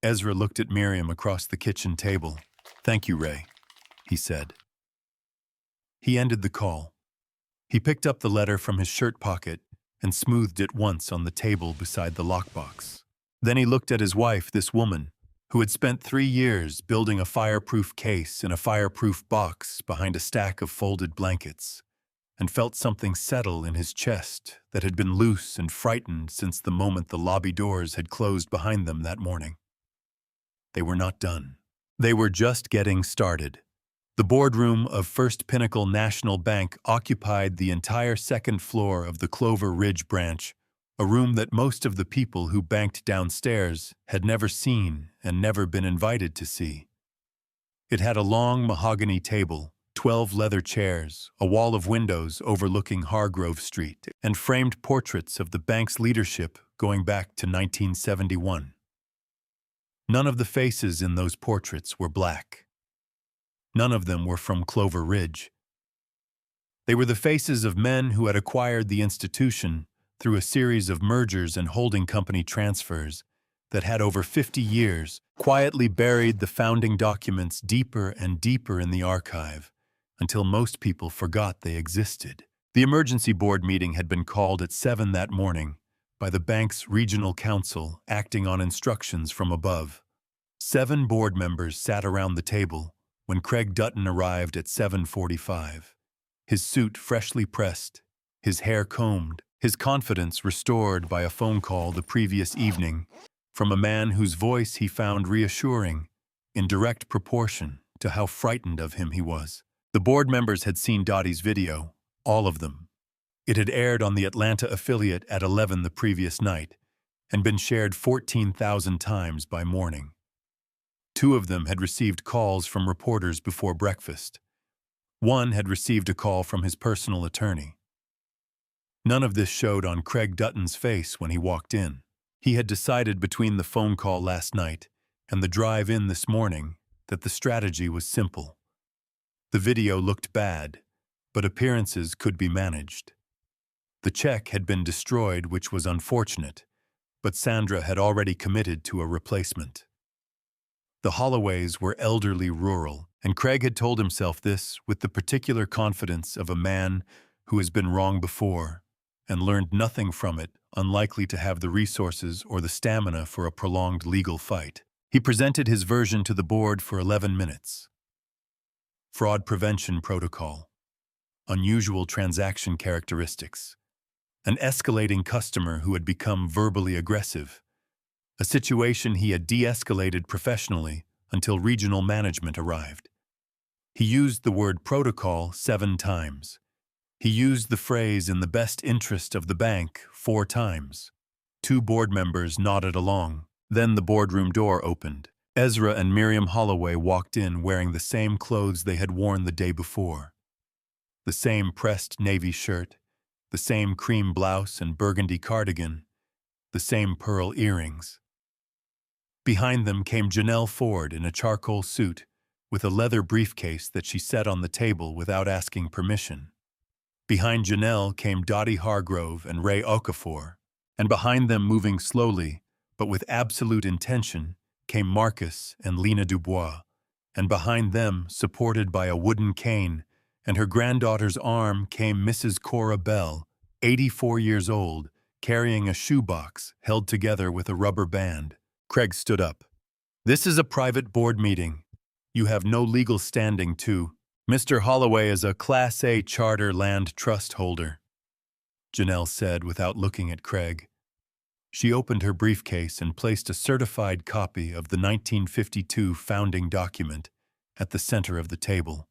Ezra looked at Miriam across the kitchen table. Thank you, Ray, he said. He ended the call. He picked up the letter from his shirt pocket and smoothed it once on the table beside the lockbox. Then he looked at his wife, this woman, who had spent 3 years building a fireproof case in a fireproof box behind a stack of folded blankets, and felt something settle in his chest that had been loose and frightened since the moment the lobby doors had closed behind them that morning. They were not done. They were just getting started. The boardroom of First Pinnacle National Bank occupied the entire second floor of the Clover Ridge branch, a room that most of the people who banked downstairs had never seen and never been invited to see. It had a long mahogany table, 12 leather chairs, a wall of windows overlooking Hargrove Street, and framed portraits of the bank's leadership going back to 1971. None of the faces in those portraits were black. None of them were from Clover Ridge. They were the faces of men who had acquired the institution through a series of mergers and holding company transfers that had over 50 years quietly buried the founding documents deeper and deeper in the archive until most people forgot they existed. The emergency board meeting had been called at 7 that morning by the bank's regional council acting on instructions from above. 7 board members sat around the table when Craig Dutton arrived at 7:45. His suit freshly pressed, his hair combed, his confidence restored by a phone call the previous evening from a man whose voice he found reassuring in direct proportion to how frightened of him he was. The board members had seen Dottie's video, all of them. It had aired on the Atlanta affiliate at 11 the previous night and been shared 14,000 times by morning. 2 of them had received calls from reporters before breakfast. 1 had received a call from his personal attorney. None of this showed on Craig Dutton's face when he walked in. He had decided between the phone call last night and the drive in this morning that the strategy was simple. The video looked bad, but appearances could be managed. The check had been destroyed, which was unfortunate, but Sandra had already committed to a replacement. The Holloways were elderly rural, and Craig had told himself this with the particular confidence of a man who has been wrong before and learned nothing from it, unlikely to have the resources or the stamina for a prolonged legal fight. He presented his version to the board for 11 minutes. Fraud prevention protocol, unusual transaction characteristics, an escalating customer who had become verbally aggressive, a situation he had de-escalated professionally until regional management arrived. He used the word protocol 7 times. He used the phrase in the best interest of the bank 4 times. 2 board members nodded along. Then the boardroom door opened. Ezra and Miriam Holloway walked in wearing the same clothes they had worn the day before. The same pressed navy shirt, the same cream blouse and burgundy cardigan, the same pearl earrings. Behind them came Janelle Ford in a charcoal suit with a leather briefcase that she set on the table without asking permission. Behind Janelle came Dottie Hargrove and Ray Okafor, and behind them, moving slowly but with absolute intention, came Marcus and Lena Dubois, and behind them, supported by a wooden cane and her granddaughter's arm, came Mrs. Cora Bell, 84 years old, carrying a shoebox held together with a rubber band. Craig stood up. "This is a private board meeting. You have no legal standing to. Mr. Holloway is a Class A charter land trust holder," Janelle said without looking at Craig. She opened her briefcase and placed a certified copy of the 1952 founding document at the center of the table.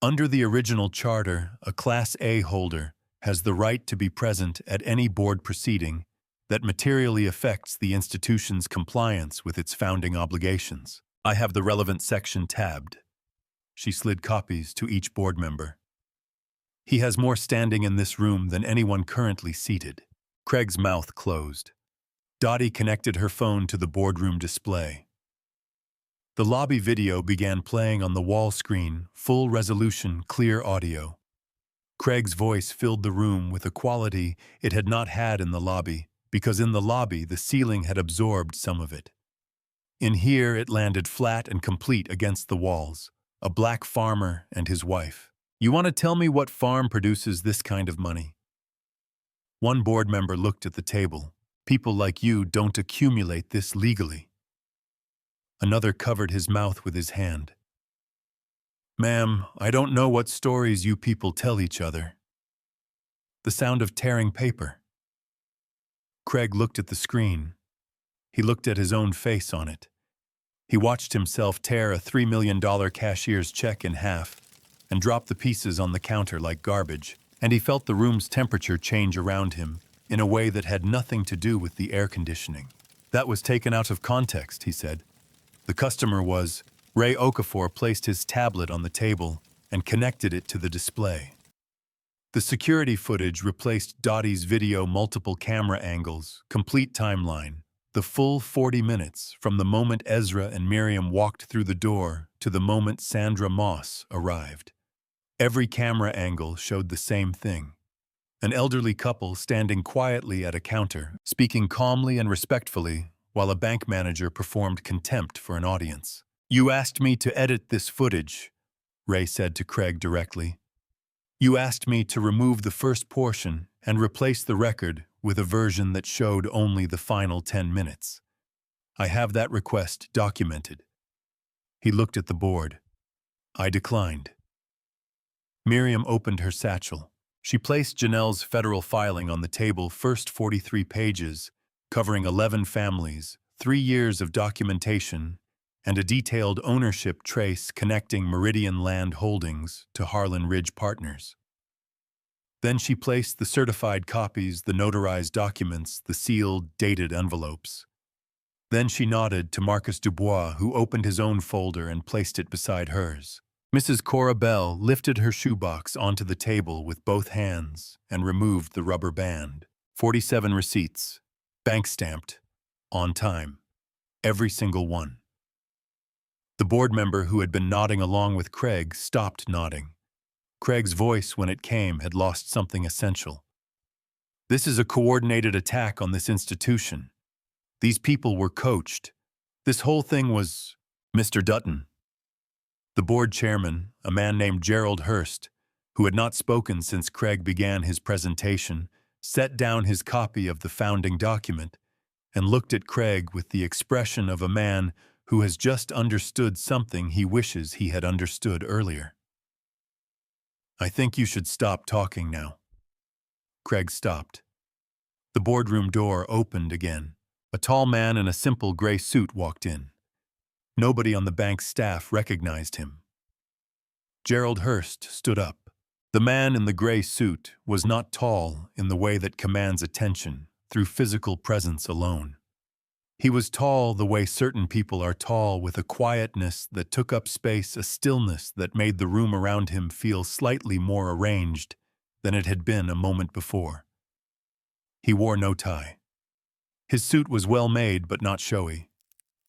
Under the original charter, a Class A holder has the right to be present at any board proceeding that materially affects the institution's compliance with its founding obligations. I have the relevant section tabbed. She slid copies to each board member. He has more standing in this room than anyone currently seated. Craig's mouth closed. Dottie connected her phone to the boardroom display. The lobby video began playing on the wall screen, full resolution, clear audio. Craig's voice filled the room with a quality it had not had in the lobby, because in the lobby the ceiling had absorbed some of it. In here it landed flat and complete against the walls, a black farmer and his wife. "You want to tell me what farm produces this kind of money?" One board member looked at the table. "People like you don't accumulate this legally." Another covered his mouth with his hand. Ma'am, I don't know what stories you people tell each other. The sound of tearing paper. Craig looked at the screen. He looked at his own face on it. He watched himself tear a $3 million cashier's check in half and drop the pieces on the counter like garbage, and he felt the room's temperature change around him in a way that had nothing to do with the air conditioning. That was taken out of context, he said. The customer was... Ray Okafor placed his tablet on the table and connected it to the display. The security footage replaced Dottie's video multiple camera angles, complete timeline, the full 40 minutes from the moment Ezra and Miriam walked through the door to the moment Sandra Moss arrived. Every camera angle showed the same thing. An elderly couple standing quietly at a counter, speaking calmly and respectfully, while a bank manager performed contempt for an audience. "You asked me to edit this footage," Ray said to Craig directly. "You asked me to remove the first portion and replace the record with a version that showed only the final 10 minutes. I have that request documented." He looked at the board. "I declined." Miriam opened her satchel. She placed Janelle's federal filing on the table, first 43 pages, covering 11 families, 3 years of documentation, and a detailed ownership trace connecting Meridian Land Holdings to Harlan Ridge Partners. Then she placed the certified copies, the notarized documents, the sealed, dated envelopes. Then she nodded to Marcus Dubois, who opened his own folder and placed it beside hers. Mrs. Cora Bell lifted her shoebox onto the table with both hands and removed the rubber band. 47 receipts, bank-stamped, on time. Every single one. The board member who had been nodding along with Craig stopped nodding. Craig's voice, when it came, had lost something essential. "This is a coordinated attack on this institution. These people were coached. This whole thing was..." "Mr. Dutton." The board chairman, a man named Gerald Hurst, who had not spoken since Craig began his presentation, set down his copy of the founding document and looked at Craig with the expression of a man who has just understood something he wishes he had understood earlier. "I think you should stop talking now." Craig stopped. The boardroom door opened again. A tall man in a simple gray suit walked in. Nobody on the bank's staff recognized him. Gerald Hurst stood up. The man in the gray suit was not tall in the way that commands attention through physical presence alone. He was tall the way certain people are tall, with a quietness that took up space, a stillness that made the room around him feel slightly more arranged than it had been a moment before. He wore no tie. His suit was well made but not showy.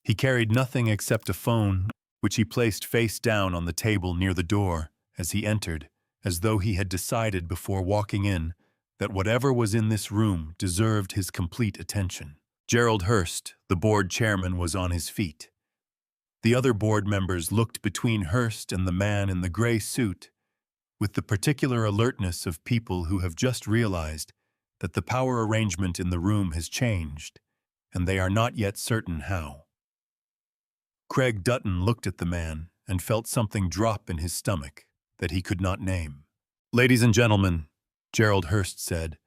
He carried nothing except a phone, which he placed face down on the table near the door as he entered, as though he had decided before walking in that whatever was in this room deserved his complete attention. Gerald Hurst, the board chairman, was on his feet. The other board members looked between Hurst and the man in the gray suit with the particular alertness of people who have just realized that the power arrangement in the room has changed, and they are not yet certain how. Craig Dutton looked at the man and felt something drop in his stomach that he could not name. "Ladies and gentlemen," Gerald Hurst said,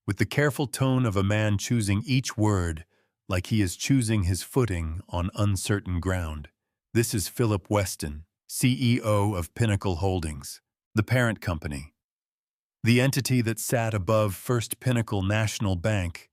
with the careful tone of a man choosing each word like he is choosing his footing on uncertain ground. "This is Philip Weston, CEO of Pinnacle Holdings, the parent company. The entity that sat above First Pinnacle National Bank,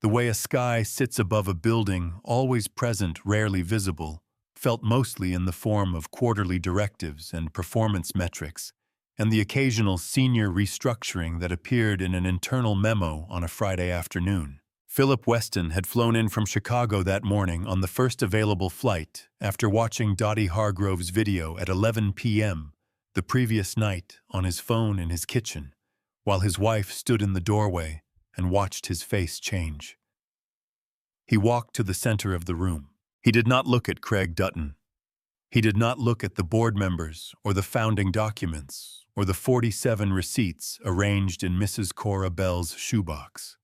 the way a sky sits above a building, always present, rarely visible, felt mostly in the form of quarterly directives and performance metrics, and the occasional senior restructuring that appeared in an internal memo on a Friday afternoon. Philip Weston had flown in from Chicago that morning on the first available flight after watching Dottie Hargrove's video at 11 p.m. the previous night on his phone in his kitchen, while his wife stood in the doorway and watched his face change. He walked to the center of the room. He did not look at Craig Dutton. He did not look at the board members or the founding documents or the 47 receipts arranged in Mrs. Cora Bell's shoebox.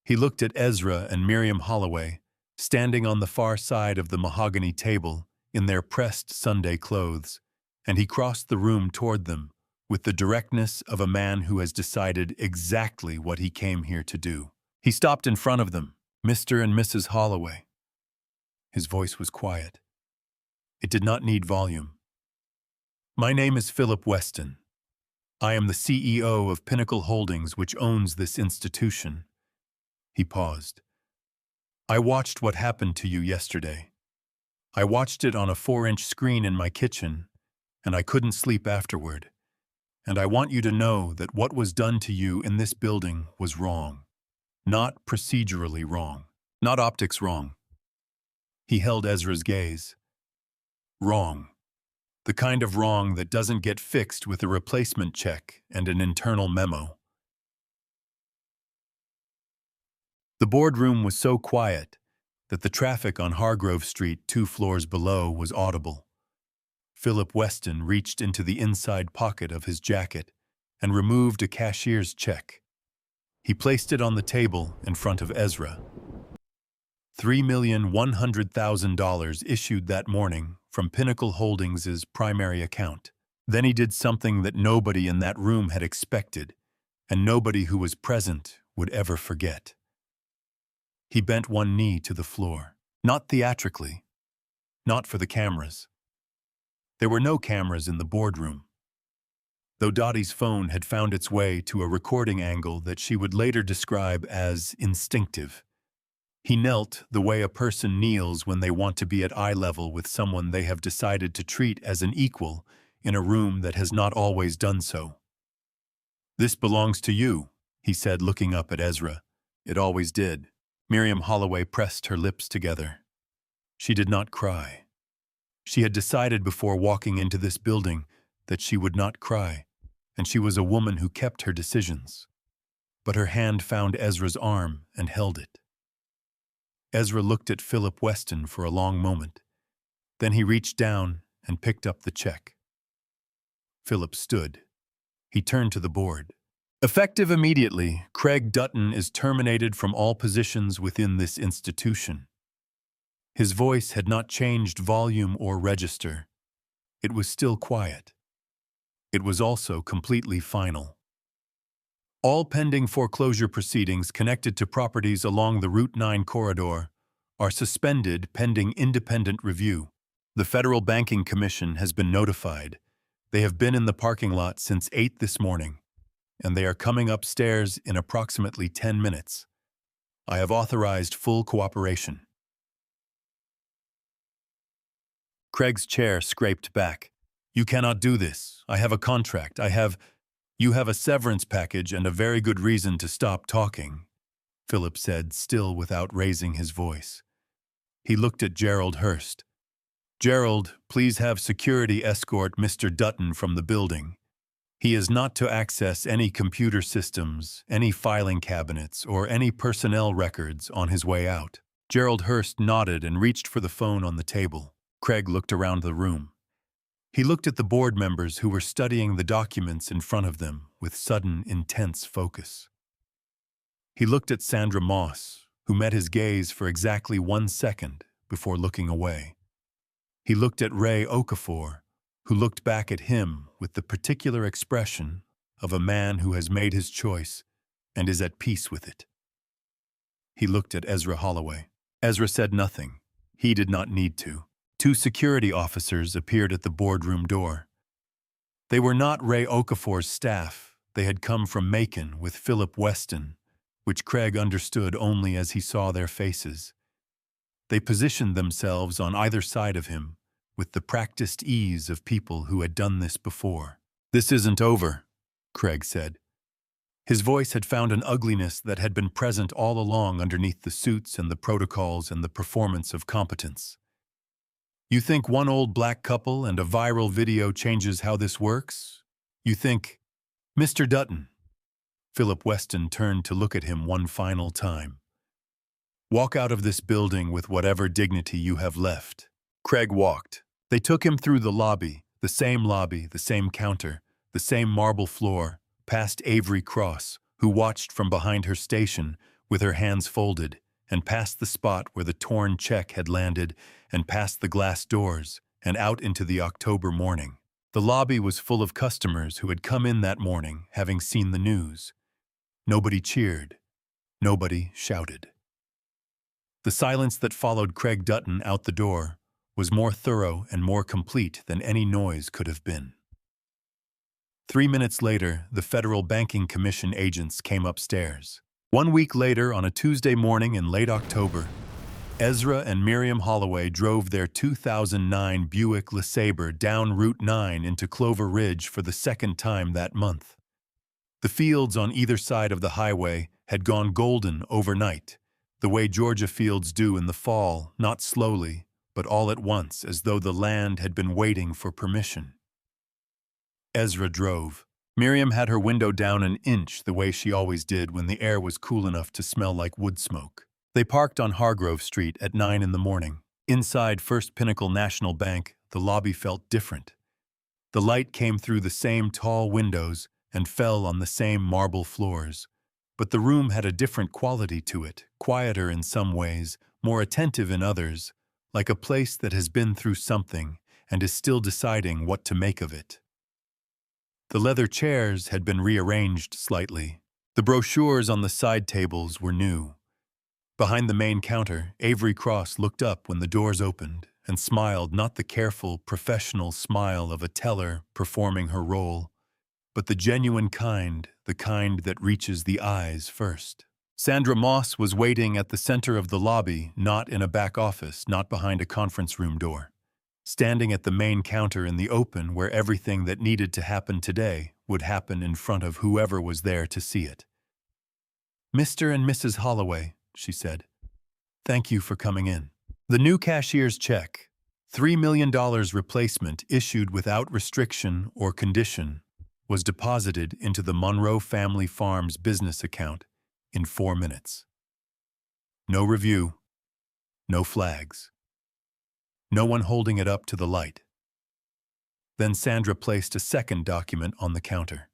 He looked at Ezra and Miriam Holloway, standing on the far side of the mahogany table in their pressed Sunday clothes, and he crossed the room toward them with the directness of a man who has decided exactly what he came here to do. He stopped in front of them, Mr. and Mrs. Holloway. His voice was quiet. It did not need volume. My name is Philip Weston. I am the CEO of Pinnacle Holdings, which owns this institution. He paused. I watched what happened to you yesterday. I watched it on a 4-inch screen in my kitchen, and I couldn't sleep afterward. And I want you to know that what was done to you in this building was wrong. Not procedurally wrong. Not optics wrong. He held Ezra's gaze. Wrong. The kind of wrong that doesn't get fixed with a replacement check and an internal memo. The boardroom was so quiet that the traffic on Hargrove Street 2 floors below was audible. Philip Weston reached into the inside pocket of his jacket and removed a cashier's check. He placed it on the table in front of Ezra. $3,100,000 issued that morning from Pinnacle Holdings' primary account. Then he did something that nobody in that room had expected, and nobody who was present would ever forget. He bent one knee to the floor, not theatrically, not for the cameras. There were no cameras in the boardroom, though Dottie's phone had found its way to a recording angle that she would later describe as instinctive. He knelt the way a person kneels when they want to be at eye level with someone they have decided to treat as an equal in a room that has not always done so. This belongs to you, he said, looking up at Ezra. It always did. Miriam Holloway pressed her lips together. She did not cry. She had decided before walking into this building that she would not cry, and she was a woman who kept her decisions. But her hand found Ezra's arm and held it. Ezra looked at Philip Weston for a long moment. Then he reached down and picked up the check. Philip stood. He turned to the board. Effective immediately, Craig Dutton is terminated from all positions within this institution. His voice had not changed volume or register. It was still quiet. It was also completely final. All pending foreclosure proceedings connected to properties along the Route 9 corridor are suspended pending independent review. The Federal Banking Commission has been notified. They have been in the parking lot since 8 this morning, and they are coming upstairs in approximately 10 minutes. I have authorized full cooperation. Craig's chair scraped back. You cannot do this. I have a contract. You have a severance package and a very good reason to stop talking, Philip said, still without raising his voice. He looked at Gerald Hurst. Gerald, please have security escort Mr. Dutton from the building. He is not to access any computer systems, any filing cabinets, or any personnel records on his way out. Gerald Hurst nodded and reached for the phone on the table. Craig looked around the room. He looked at the board members who were studying the documents in front of them with sudden, intense focus. He looked at Sandra Moss, who met his gaze for exactly 1 second before looking away. He looked at Ray Okafor, who looked back at him with the particular expression of a man who has made his choice and is at peace with it. He looked at Ezra Holloway. Ezra said nothing. He did not need to. 2 security officers appeared at the boardroom door. They were not Ray Okafor's staff. They had come from Macon with Philip Weston, which Craig understood only as he saw their faces. They positioned themselves on either side of him with the practiced ease of people who had done this before. This isn't over, Craig said. His voice had found an ugliness that had been present all along underneath the suits and the protocols and the performance of competence. You think one old black couple and a viral video changes how this works? You think, Mr. Dutton. Philip Weston turned to look at him one final time. Walk out of this building with whatever dignity you have left. Craig walked. They took him through the lobby, the same counter, the same marble floor, past Avery Cross, who watched from behind her station with her hands folded, and past the spot where the torn check had landed, and past the glass doors, and out into the October morning. The lobby was full of customers who had come in that morning, having seen the news. Nobody cheered. Nobody shouted. The silence that followed Craig Dutton out the door was more thorough and more complete than any noise could have been. 3 minutes later, the Federal Banking Commission agents came upstairs. 1 week later, on a Tuesday morning in late October, Ezra and Miriam Holloway drove their 2009 Buick LeSabre down Route 9 into Clover Ridge for the second time that month. The fields on either side of the highway had gone golden overnight, the way Georgia fields do in the fall, not slowly, but all at once, as though the land had been waiting for permission. Ezra drove. Miriam had her window down an inch, the way she always did when the air was cool enough to smell like wood smoke. They parked on Hargrove Street at 9 in the morning. Inside First Pinnacle National Bank, the lobby felt different. The light came through the same tall windows and fell on the same marble floors. But the room had a different quality to it, quieter in some ways, more attentive in others, like a place that has been through something and is still deciding what to make of it. The leather chairs had been rearranged slightly. The brochures on the side tables were new. Behind the main counter, Avery Cross looked up when the doors opened and smiled, not the careful, professional smile of a teller performing her role, but the genuine kind, the kind that reaches the eyes first. Sandra Moss was waiting at the center of the lobby, not in a back office, not behind a conference room door. Standing at the main counter in the open where everything that needed to happen today would happen in front of whoever was there to see it. "Mr. and Mrs. Holloway," she said, "thank you for coming in. The new cashier's check, $3 million replacement issued without restriction or condition, was deposited into the Monroe Family Farms business account in 4 minutes. No review, no flags. No one holding it up to the light." Then Sandra placed a second document on the counter.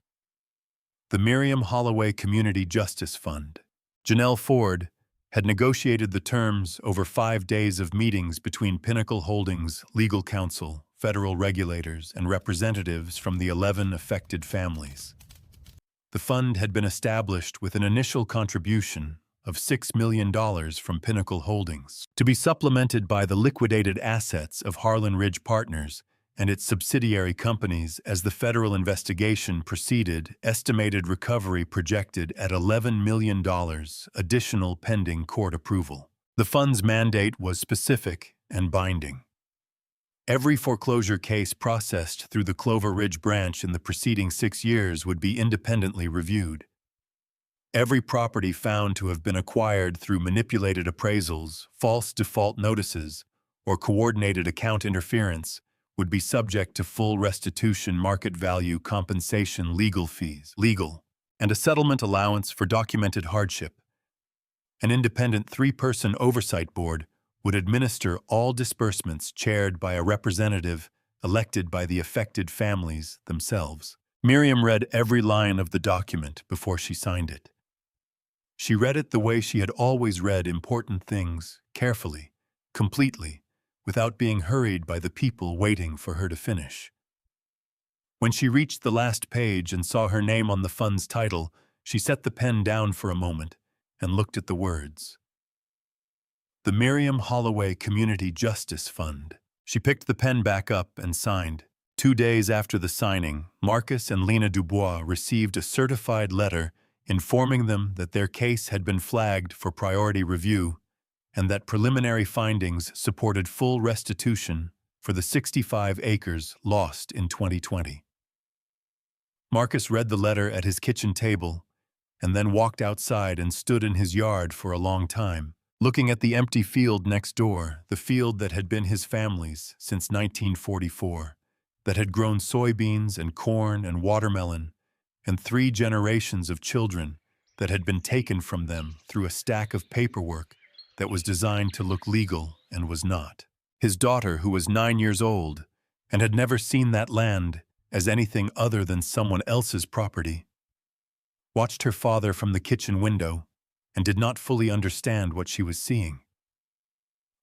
The Miriam Holloway Community Justice Fund. Janelle Ford had negotiated the terms over 5 days of meetings between Pinnacle Holdings, legal counsel, federal regulators, and representatives from the 11 affected families. The fund had been established with an initial contribution of $6 million from Pinnacle Holdings, to be supplemented by the liquidated assets of Harlan Ridge Partners and its subsidiary companies as the federal investigation proceeded, estimated recovery projected at $11 million, additional pending court approval. The fund's mandate was specific and binding. Every foreclosure case processed through the Clover Ridge branch in the preceding 6 years would be independently reviewed. Every property found to have been acquired through manipulated appraisals, false default notices, or coordinated account interference would be subject to full restitution, market value, compensation, legal fees, and a settlement allowance for documented hardship. An independent 3-person oversight board would administer all disbursements, chaired by a representative elected by the affected families themselves. Miriam read every line of the document before she signed it. She read it the way she had always read important things, carefully, completely, without being hurried by the people waiting for her to finish. When she reached the last page and saw her name on the fund's title, she set the pen down for a moment and looked at the words. The Miriam Holloway Community Justice Fund. She picked the pen back up and signed. 2 days after the signing, Marcus and Lena Dubois received a certified letter informing them that their case had been flagged for priority review and that preliminary findings supported full restitution for the 65 acres lost in 2020. Marcus read the letter at his kitchen table and then walked outside and stood in his yard for a long time, looking at the empty field next door, the field that had been his family's since 1944, that had grown soybeans and corn and watermelon, and 3 generations of children that had been taken from them through a stack of paperwork that was designed to look legal and was not. His daughter, who was 9 years old and had never seen that land as anything other than someone else's property, watched her father from the kitchen window and did not fully understand what she was seeing.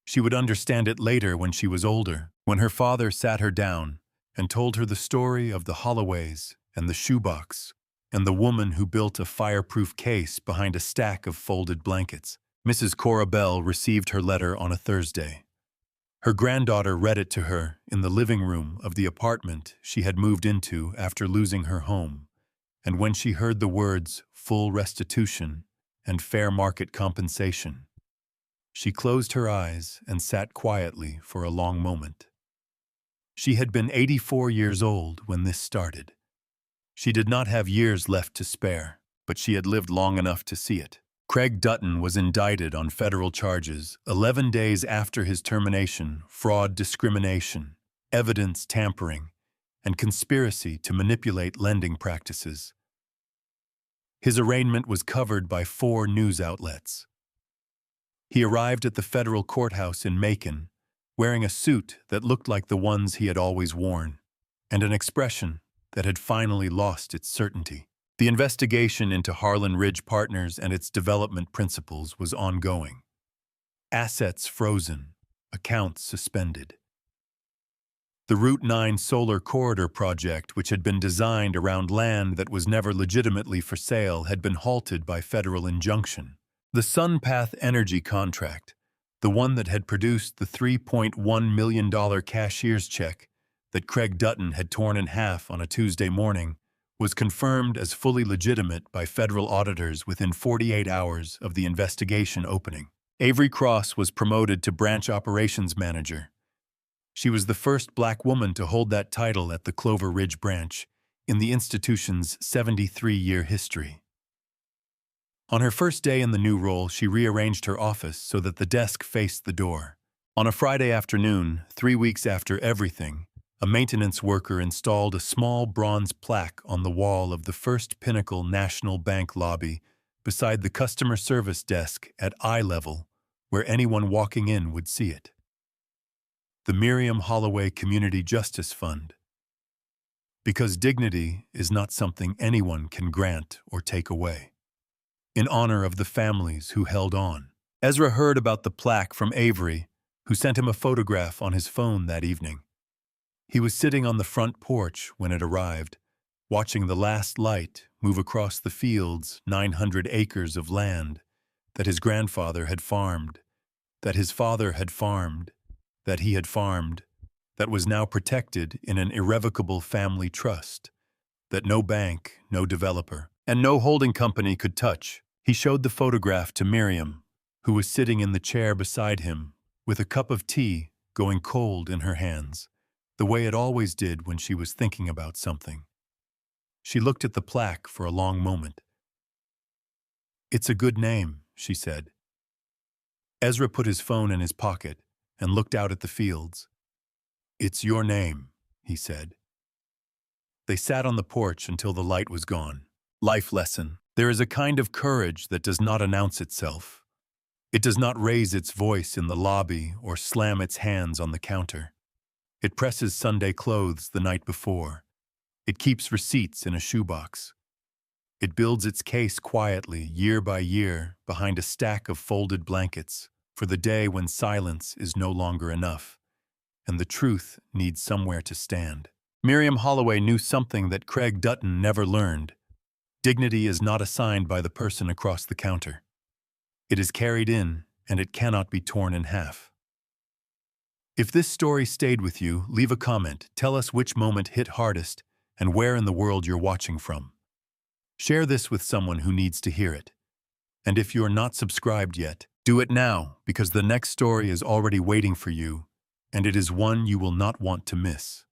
She would understand it later when she was older, when her father sat her down and told her the story of the Holloways and the shoebox and the woman who built a fireproof case behind a stack of folded blankets. Mrs. Cora Bell received her letter on a Thursday. Her granddaughter read it to her in the living room of the apartment she had moved into after losing her home, and when she heard the words full restitution and fair market compensation, she closed her eyes and sat quietly for a long moment. She had been 84 years old when this started. She did not have years left to spare, but she had lived long enough to see it. Craig Dutton was indicted on federal charges 11 days after his termination: fraud, discrimination, evidence tampering, and conspiracy to manipulate lending practices. His arraignment was covered by 4 news outlets. He arrived at the federal courthouse in Macon, wearing a suit that looked like the ones he had always worn, and an expression that had finally lost its certainty. The investigation into Harlan Ridge Partners and its development principles was ongoing. Assets frozen, accounts suspended. The Route 9 solar corridor project, which had been designed around land that was never legitimately for sale, had been halted by federal injunction. The SunPath Energy contract, the one that had produced the $3.1 million cashier's check that Craig Dutton had torn in half on a Tuesday morning, was confirmed as fully legitimate by federal auditors within 48 hours of the investigation opening. Avery Cross was promoted to branch operations manager. She was the first black woman to hold that title at the Clover Ridge branch in the institution's 73-year history. On her first day in the new role, she rearranged her office so that the desk faced the door. On a Friday afternoon, 3 weeks after everything, a maintenance worker installed a small bronze plaque on the wall of the First Pinnacle National Bank lobby beside the customer service desk at eye level, where anyone walking in would see it. The Miriam Holloway Community Justice Fund. Because dignity is not something anyone can grant or take away. In honor of the families who held on. Ezra heard about the plaque from Avery, who sent him a photograph on his phone that evening. He was sitting on the front porch when it arrived, watching the last light move across the fields, 900 acres of land that his grandfather had farmed, that his father had farmed, that he had farmed, that was now protected in an irrevocable family trust, that no bank, no developer, and no holding company could touch. He showed the photograph to Miriam, who was sitting in the chair beside him, with a cup of tea going cold in her hands, the way it always did when she was thinking about something. She looked at the plaque for a long moment. "It's a good name," she said. Ezra put his phone in his pocket and looked out at the fields. "It's your name," he said. They sat on the porch until the light was gone. Life lesson. There is a kind of courage that does not announce itself. It does not raise its voice in the lobby or slam its hands on the counter. It presses Sunday clothes the night before. It keeps receipts in a shoebox. It builds its case quietly, year by year, behind a stack of folded blankets, for the day when silence is no longer enough, and the truth needs somewhere to stand. Miriam Holloway knew something that Craig Dutton never learned. Dignity is not assigned by the person across the counter. It is carried in, and it cannot be torn in half. If this story stayed with you, leave a comment. Tell us which moment hit hardest and where in the world you're watching from. Share this with someone who needs to hear it. And if you're not subscribed yet, do it now, because the next story is already waiting for you, and it is one you will not want to miss.